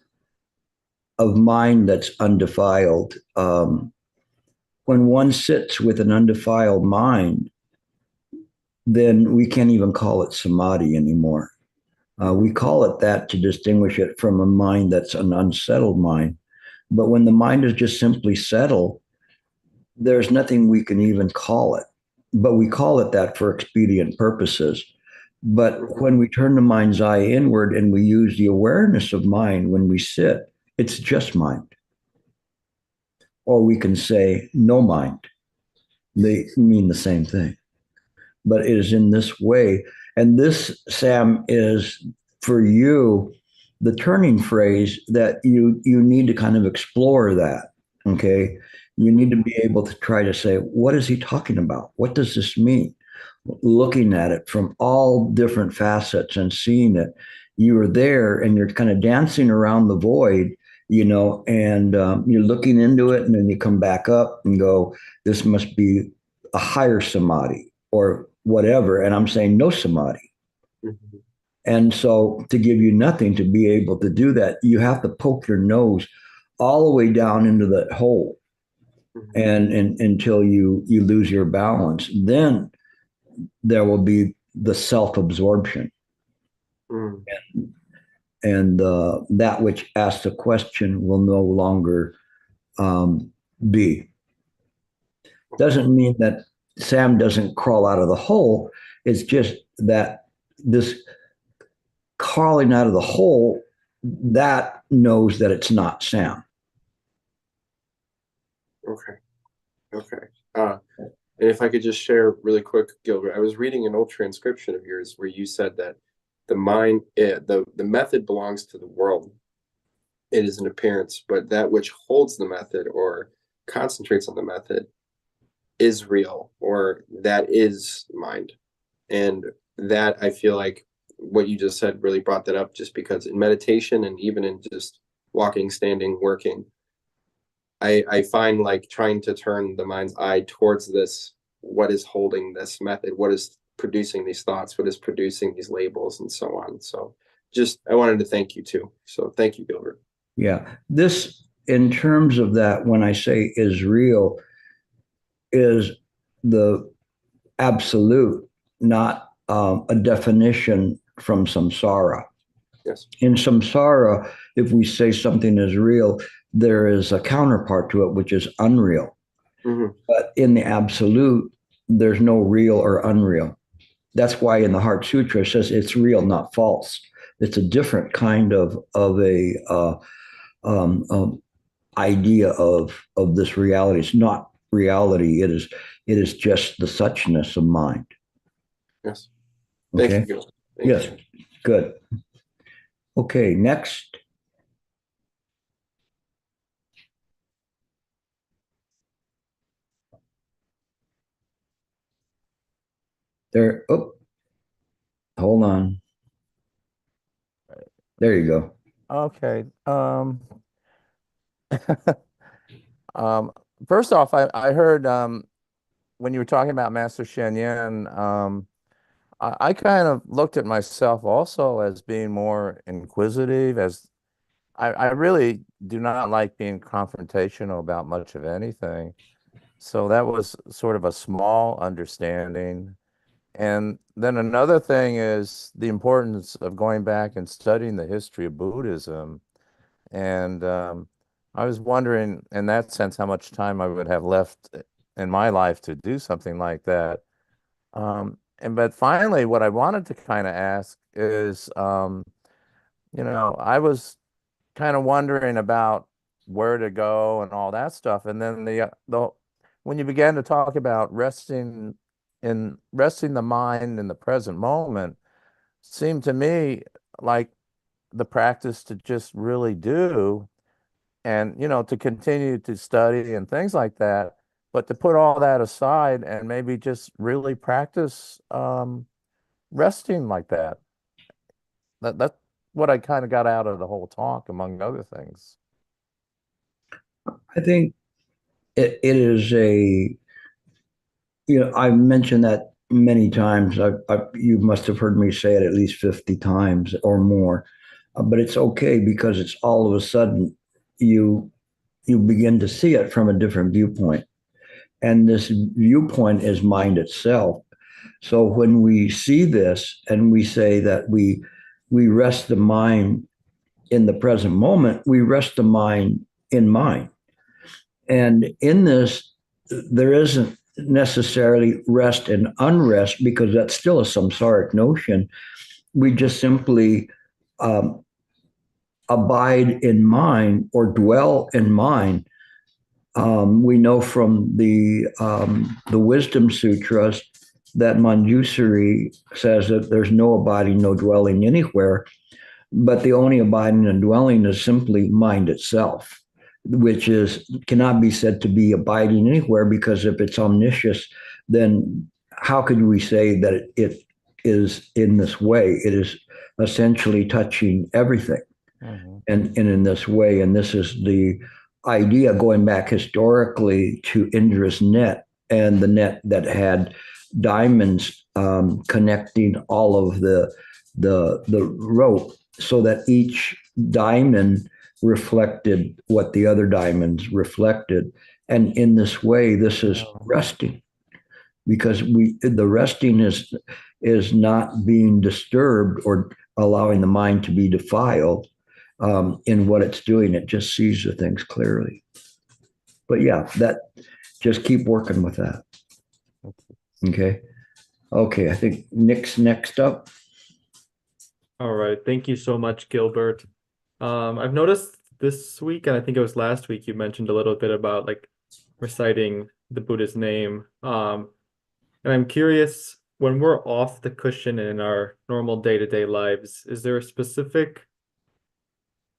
mind that's undefiled. When one sits with an undefiled mind, then we can't even call it samadhi anymore. We call it that to distinguish it from a mind that's an unsettled mind. But when the mind is just simply settled, there's nothing we can even call it. But we call it that for expedient purposes. But when we turn the mind's eye inward and we use the awareness of mind when we sit, it's just mind. Or we can say no mind. They mean the same thing. But it is in this way. And this, Sam, is for you the turning phrase that you need to kind of explore that. Okay. You need to be able to try to say, what is he talking about? What does this mean? Looking at it from all different facets and seeing it. You are there and you're kind of dancing around the void, and you're looking into it, and then you come back up and go, this must be a higher samadhi or whatever. And I'm saying no samadhi. Mm-hmm. And so to give you nothing to be able to do that, you have to poke your nose all the way down into that hole. Mm-hmm. And until you lose your balance, then there will be the self-absorption. Mm. And that which asks a question will no longer be. Doesn't mean that Sam doesn't crawl out of the hole. It's just that this crawling out of the hole, that knows that it's not Sam. Okay. And if I could just share really quick, Gilbert, I was reading an old transcription of yours where you said that the mind, the method belongs to the world. It is an appearance, but that which holds the method or concentrates on the method is real, or that is mind. And that, I feel like what you just said really brought that up, just because in meditation and even in just walking, standing, working, I find like trying to turn the mind's eye towards this, what is holding this method, what is producing these thoughts, what is producing these labels, and so on. So just, I wanted to thank you too. So thank you, Gilbert. Yeah. This, in terms of that, when I say is real, is the absolute, not a definition from samsara. Yes. In samsara, if we say something is real, there is a counterpart to it, which is unreal. Mm-hmm. But in the absolute, there's no real or unreal. That's why in the Heart Sutra it says it's real, not false. It's a different kind of a idea of this reality. It's not reality. It is just the suchness of mind. Yes. Okay. Thank you. Yes. Good. Okay, next. There. Oh, hold on. There you go. Okay. Um, First off, I heard when you were talking about Master Shen Yen, I kind of looked at myself also as being more inquisitive, as I really do not like being confrontational about much of anything. So that was sort of a small understanding. And then another thing is the importance of going back and studying the history of Buddhism. And I was wondering, in that sense, how much time I would have left in my life to do something like that. And but finally, what I wanted to kind of ask is, I was kind of wondering about where to go and all that stuff. And then the when you began to talk about resting the mind in the present moment, seemed to me like the practice to just really do and to continue to study and things like that, but to put all that aside and maybe just really practice resting like that. That's what I kind of got out of the whole talk, among other things. I think it is I've mentioned that many times. You must have heard me say it at least 50 times or more. But it's okay because it's all of a sudden you you begin to see it from a different viewpoint. And this viewpoint is mind itself. So when we see this and we say that we rest the mind in the present moment, we rest the mind in mind. And in this, there isn't necessarily rest and unrest because that's still a samsaric notion. We just simply um, abide in mind or dwell in mind. We know from the Wisdom Sutras that Manjusri says that there's no abiding, no dwelling anywhere, but the only abiding and dwelling is simply mind itself, which is cannot be said to be abiding anywhere because if it's omniscious, then how could we say that it is in this way? It is essentially touching everything. Mm-hmm. And in this way, and this is the idea going back historically to Indra's net and the net that had diamonds connecting all of the rope so that each diamond reflected what the other diamonds reflected. And in this way, this is resting because the resting is not being disturbed or allowing the mind to be defiled in what it's doing. It just sees the things clearly. But yeah, that just keep working with that. Okay. Okay. I think Nick's next up. All right. Thank you so much, Gilbert. I've noticed this week, and I think it was last week, you mentioned a little bit about like reciting the Buddha's name. And I'm curious, when we're off the cushion in our normal day-to-day lives, is there a specific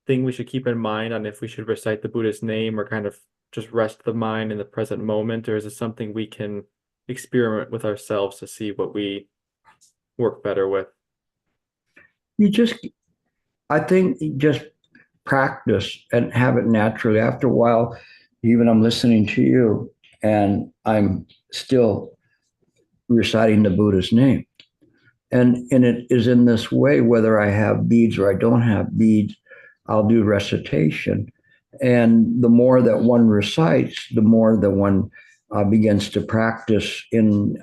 thing we should keep in mind on if we should recite the Buddha's name or kind of just rest the mind in the present moment? Or is it something we can experiment with ourselves to see what we work better with? I think just practice and have it naturally. After a while, even I'm listening to you and I'm still reciting the Buddha's name. And it is in this way, whether I have beads or I don't have beads, I'll do recitation. And the more that one recites, the more that one begins to practice and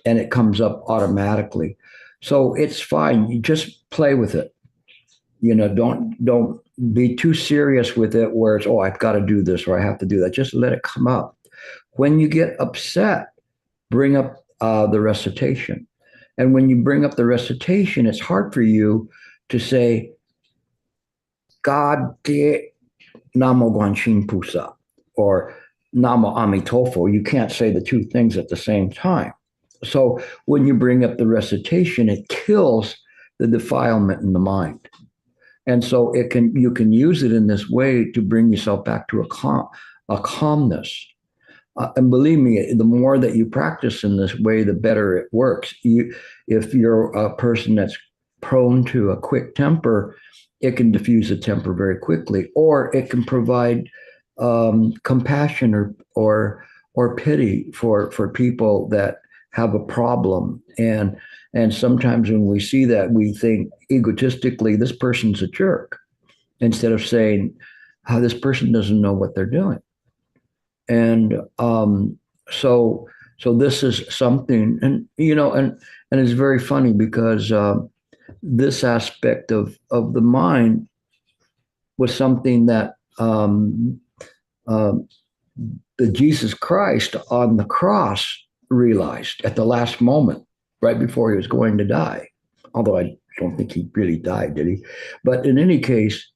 it comes up automatically. So it's fine. You just play with it. Don't be too serious with it where it's, oh, I've got to do this or I have to do that. Just let it come up. When you get upset, bring up the recitation. And when you bring up the recitation, it's hard for you to say, God de Namo Guanxin Pusa or Namo Amitofo. You can't say the two things at the same time. So when you bring up the recitation, it kills the defilement in the mind. And so you can use it in this way to bring yourself back to a calmness. And believe me, the more that you practice in this way, the better it works. If you're a person that's prone to a quick temper, it can diffuse the temper very quickly, or it can provide compassion or pity for people that have a problem. And sometimes when we see that, we think egotistically, this person's a jerk, instead of saying, "How this person doesn't know what they're doing." And so this is something, and and it's very funny because this aspect of the mind was something that the Jesus Christ on the cross realized at the last moment, right before he was going to die. Although I don't think he really died, did he? But in any case,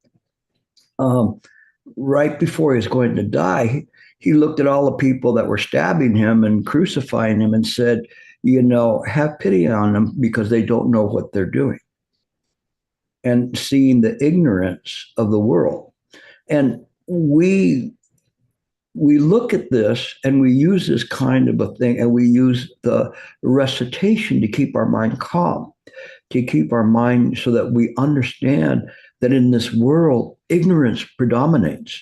right before he was going to die, he looked at all the people that were stabbing him and crucifying him and said, have pity on them because they don't know what they're doing. And seeing the ignorance of the world. And we look at this and we use this kind of a thing, and we use the recitation to keep our mind calm, to keep our mind so that we understand that in this world, ignorance predominates.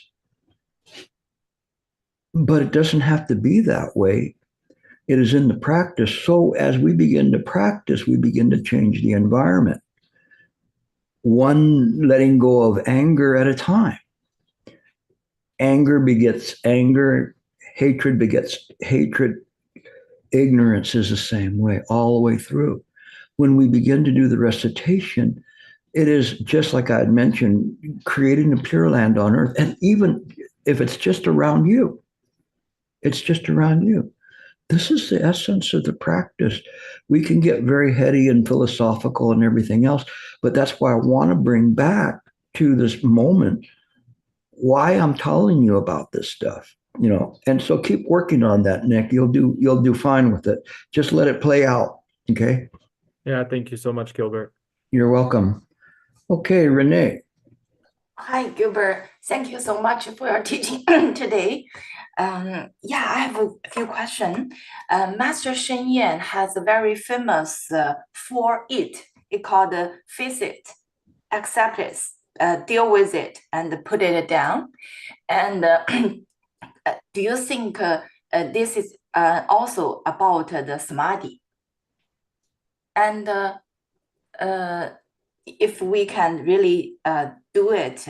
But it doesn't have to be that way. It is in the practice. So as we begin to practice, we begin to change the environment. One letting go of anger at a time. Anger begets anger. Hatred begets hatred. Ignorance is the same way, all the way through. When we begin to do the recitation, it is just like I had mentioned, creating a pure land on earth. And even if it's just around you, it's just around you. This is the essence of the practice. We can get very heady and philosophical and everything else, but that's why I want to bring back to this moment why I'm telling you about this stuff, And so keep working on that, Nick. You'll do fine with it. Just let it play out, okay? Yeah, thank you so much, Gilbert. You're welcome. Okay, Renee. Hi, Gilbert. Thank you so much for your teaching today. I have a few questions. Master Sheng Yen has a very famous for it. It called face it, accept it, deal with it, and put it down. And do you think this is also about the Samadhi? And if we can really do it,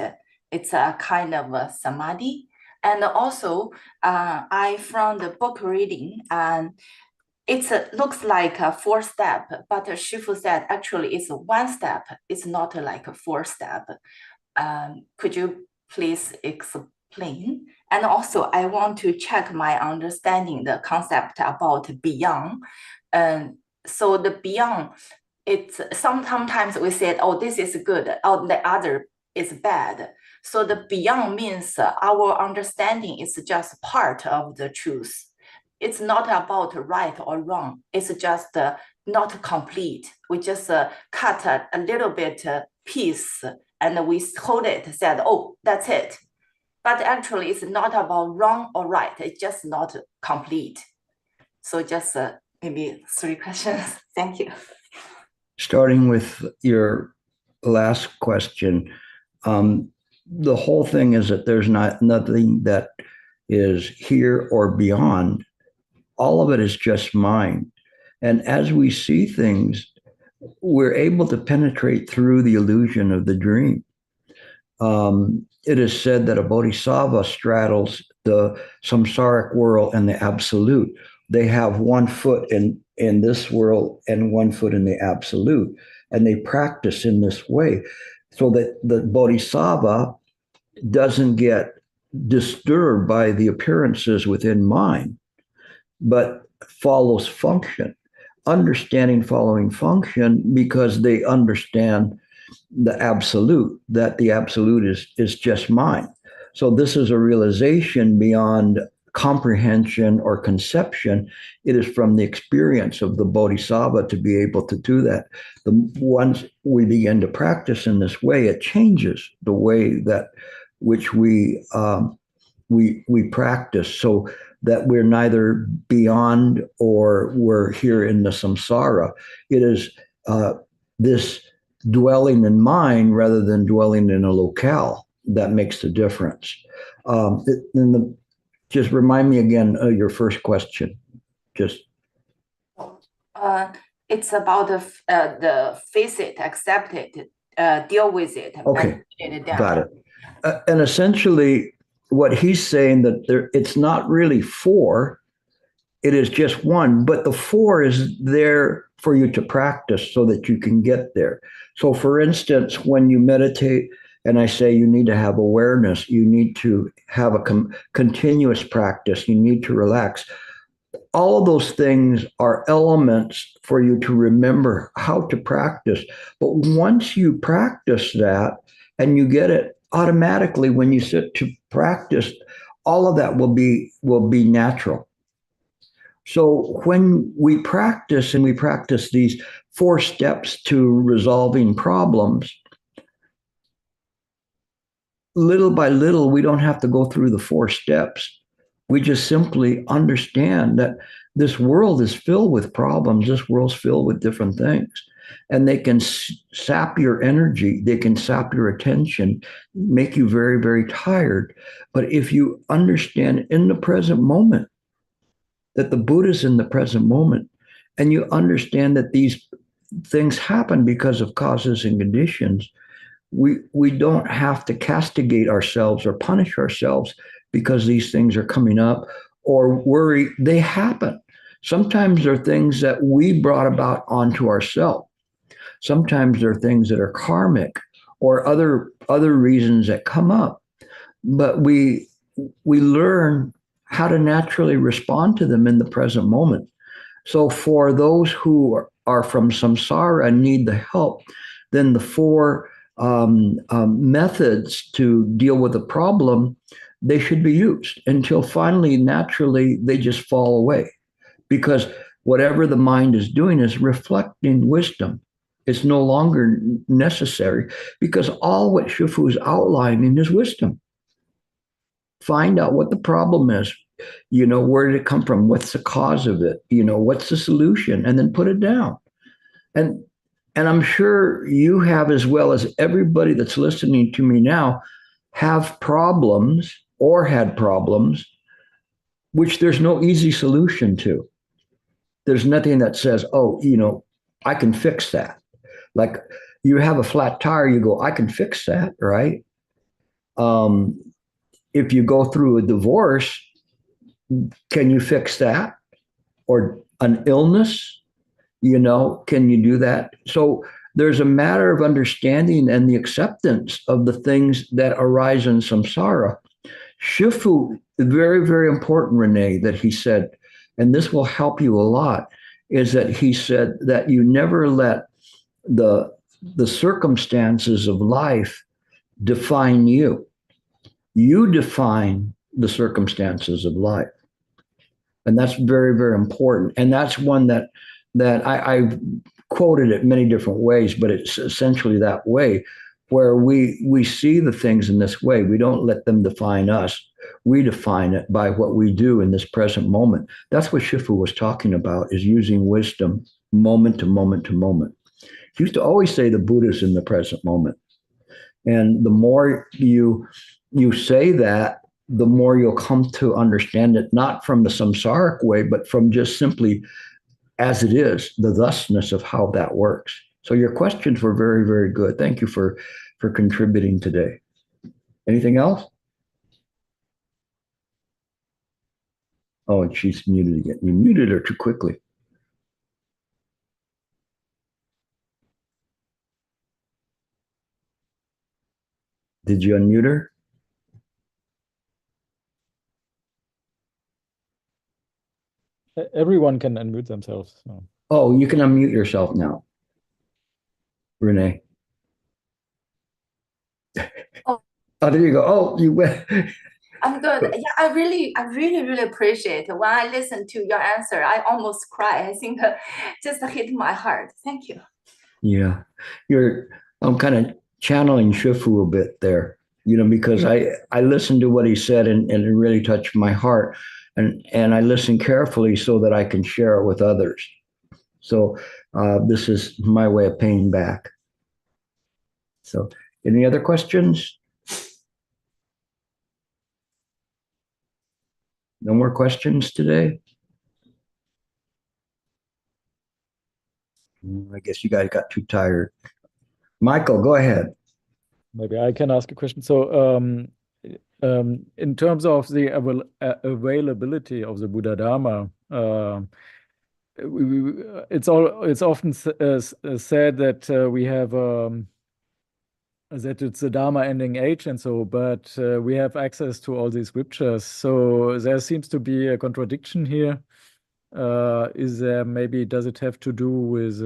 it's a kind of a Samadhi. And also, I from the book reading, it looks like a 4-step, but Shifu said actually it's a 1-step. It's not like a 4-step. Could you please explain? And also, I want to check my understanding the concept about beyond. So the beyond, it's sometimes we said, oh, this is good, oh, the other is bad. So the beyond means our understanding is just part of the truth. It's not about right or wrong. It's just not complete. We just cut a little bit piece and we hold it, said, oh, that's it. But actually it's not about wrong or right. It's just not complete. So just maybe 3 questions. Thank you. Starting with your last question, the whole thing is that there's nothing that is here or beyond. All of it is just mind. And as we see things, we're able to penetrate through the illusion of the dream. It is said that a bodhisattva straddles the samsaric world and the absolute. They have 1 foot in this world and 1 foot in the absolute. And they practice in this way so that the bodhisattva doesn't get disturbed by the appearances within mind, but follows function, understanding following function because they understand the absolute, that the absolute is just mind. So this is a realization beyond comprehension or conception. It is from the experience of the bodhisattva to be able to do that. Once we begin to practice in this way, it changes the way that which we practice, so that we're neither beyond or we're here in the samsara. It is this dwelling in mind rather than dwelling in a locale that makes the difference. Just remind me again of your first question. Just. It's about the face it, accept it, deal with it. Okay, it down. Got it. And essentially, what he's saying that it's not really four, it is just one, but the four is there for you to practice so that you can get there. So for instance, when you meditate and I say you need to have awareness, you need to have a continuous practice, you need to relax. All of those things are elements for you to remember how to practice. But once you practice that and you get it, automatically when you sit to practice, all of that will be natural. So when we practice and we practice these 4 steps to resolving problems, little by little, we don't have to go through the 4 steps. We just simply understand that this world is filled with problems. This world's filled with different things. And they can sap your energy. They can sap your attention, make you very, very tired. But if you understand in the present moment that the Buddha's in the present moment, and you understand that these things happen because of causes and conditions, we don't have to castigate ourselves or punish ourselves because these things are coming up or worry. They happen. Sometimes they're things that we brought about onto ourselves. Sometimes they're things that are karmic or other reasons that come up. But we learn how to naturally respond to them in the present moment. So for those who are from samsara and need the help, then the 4 methods to deal with the problem, they should be used until finally, naturally, they just fall away. Because whatever the mind is doing is reflecting wisdom. It's no longer necessary because all what Shifu is outlining is wisdom. Find out what the problem is. Where did it come from? What's the cause of it? What's the solution? And then put it down. And I'm sure you have, as well as everybody that's listening to me now, have problems or had problems, which there's no easy solution to. There's nothing that says, I can fix that. Like you have a flat tire, you go, I can fix that, right? If you go through a divorce, can you fix that? Or an illness, can you do that? So there's a matter of understanding and the acceptance of the things that arise in samsara. Shifu, very, very important, Renee, that he said, and this will help you a lot, is that he said that you never let the circumstances of life define you. You define the circumstances of life. And that's very, very important. And that's one that I've quoted it many different ways, but it's essentially that way, where we see the things in this way. We don't let them define us. We define it by what we do in this present moment. That's what Shifu was talking about, is using wisdom moment to moment to moment. He used to always say the Buddha's in the present moment. And the more you say that, the more you'll come to understand it, not from the samsaric way, but from just simply as it is, the thusness of how that works. So your questions were very, very good. Thank you for contributing today. Anything else? Oh, and she's muted again. You muted her too quickly. Did you unmute her? Everyone can unmute themselves. So. Oh, you can unmute yourself now, Renee. Oh, there you go. Oh, you went. I'm good. Yeah, I really appreciate it. When I listen to your answer, I almost cry. I think just hit my heart. Thank you. Yeah, I'm kind of channeling Shifu a bit there, because I listened to what he said and it really touched my heart, and I listen carefully so that I can share it with others. So this is my way of paying back. So, any other questions? No more questions today? I guess you guys got too tired. Michael, go ahead. Maybe I can ask a question. So, in terms of the availability of the Buddha Dharma, it's often said that we have that it's the Dharma ending age and so, but we have access to all these scriptures. So there seems to be a contradiction here. Is there maybe, does it have to do with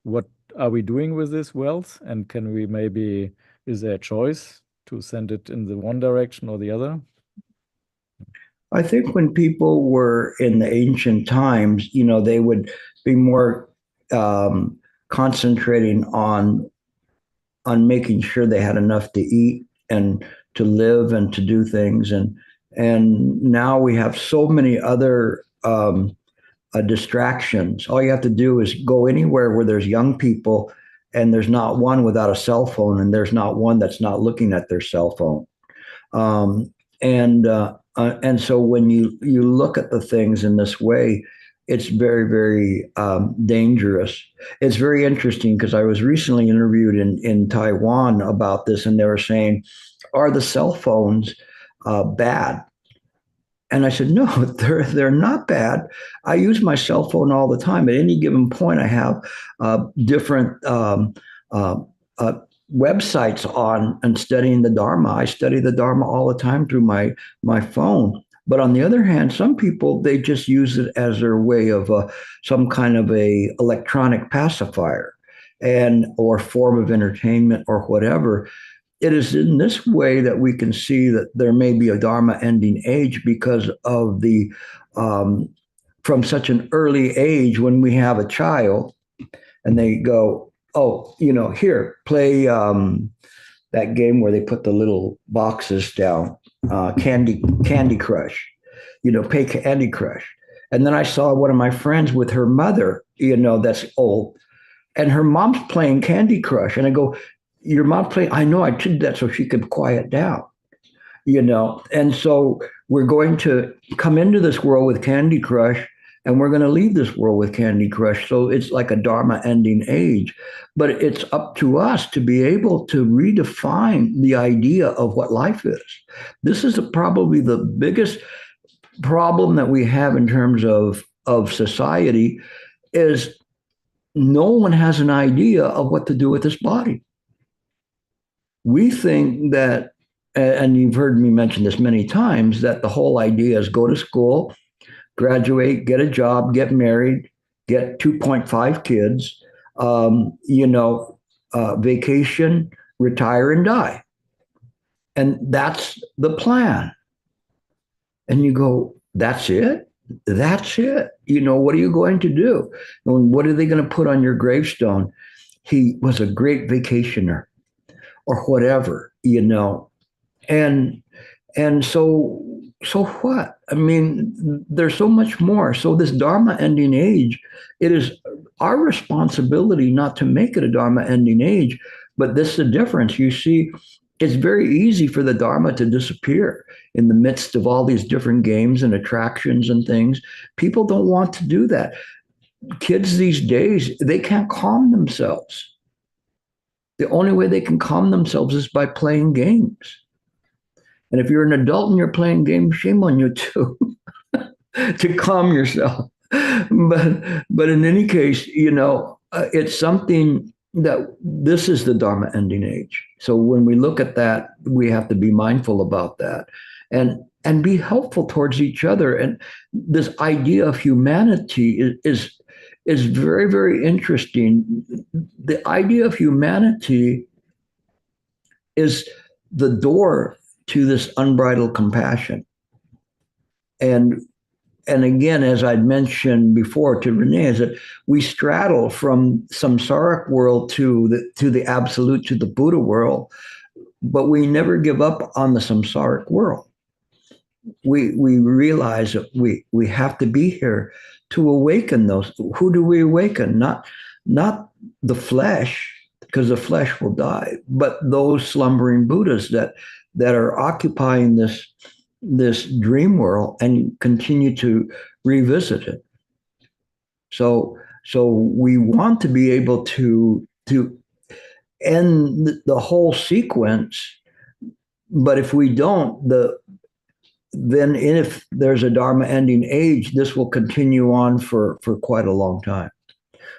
what are we doing with this wealth? And can we maybe, is there a choice to send it in the one direction or the other? I think when people were in the ancient times, they would be more concentrating on making sure they had enough to eat and to live and to do things. And now we have so many other distractions. All you have to do is go anywhere where there's young people, and there's not one without a cell phone, and there's not one that's not looking at their cell phone. And so when you look at the things in this way, it's very, very dangerous. It's very interesting because I was recently interviewed in Taiwan about this, and they were saying, are the cell phones bad? And I said, no, they're not bad. I use my cell phone all the time. At any given point, I have different websites on and studying the Dharma. I study the Dharma all the time through my phone. But on the other hand, some people, they just use it as their way of some kind of a electronic pacifier or form of entertainment or whatever. It is in this way that we can see that there may be a Dharma ending age because of the from such an early age when we have a child and they go, oh, here, play that game where they put the little boxes down, Candy Crush, pay Candy Crush. And then I saw one of my friends with her mother, that's old, and her mom's playing Candy Crush. And I go, your mom playing? I know, I did that so she could quiet down, And so we're going to come into this world with Candy Crush, and we're going to leave this world with Candy Crush. So it's like a Dharma ending age. But it's up to us to be able to redefine the idea of what life is. This is probably the biggest problem that we have in terms of society is no one has an idea of what to do with this body. We think that, and you've heard me mention this many times, that the whole idea is go to school, graduate, get a job, get married, get 2.5 kids, vacation, retire, and die. And that's the plan. And you go, that's it? That's it? What are you going to do? And what are they going to put on your gravestone? He was a great vacationer or whatever, And so what? I mean, there's so much more. So this Dharma ending age, it is our responsibility not to make it a Dharma ending age, but this is the difference. You see, it's very easy for the Dharma to disappear in the midst of all these different games and attractions and things. People don't want to do that. Kids these days, they can't calm themselves. The only way they can calm themselves is by playing games. And if you're an adult and you're playing games, shame on you too, to calm yourself. But in any case, it's something that this is the Dharma ending age. So when we look at that, we have to be mindful about that and be helpful towards each other. And this idea of humanity is very, very interesting. The idea of humanity is the door to this unbridled compassion. And again, as I'd mentioned before to Renee, is that we straddle from samsaric world to the absolute, to the Buddha world, but we never give up on the samsaric world. We realize that we have to be here to awaken those. Who do we awaken? Not the flesh, because the flesh will die, but those slumbering Buddhas that are occupying this dream world and continue to revisit it. So we want to be able to end the whole sequence, but if we don't, then if there's a Dharma ending age, this will continue on for quite a long time.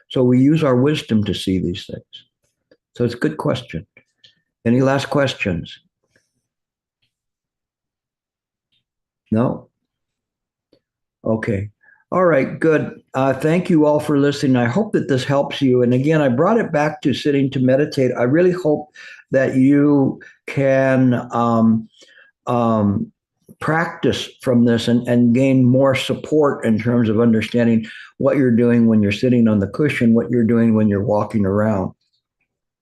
So we use our wisdom to see these things. So it's a good question. Any last questions? No? Okay. All right, good. Thank you all for listening. I hope that this helps you. And again, I brought it back to sitting to meditate. I really hope that you can practice from this and gain more support in terms of understanding what you're doing when you're sitting on the cushion, what you're doing when you're walking around.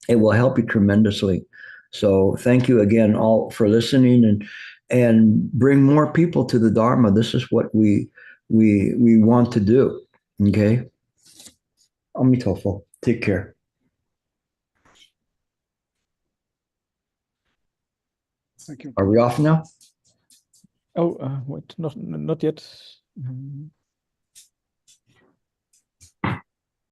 It will help you tremendously. So thank you again all for listening and bring more people to the Dharma. This is what we want to do. Okay. Amitofo. Take care. Thank you. Are we off now? Oh, wait, not yet.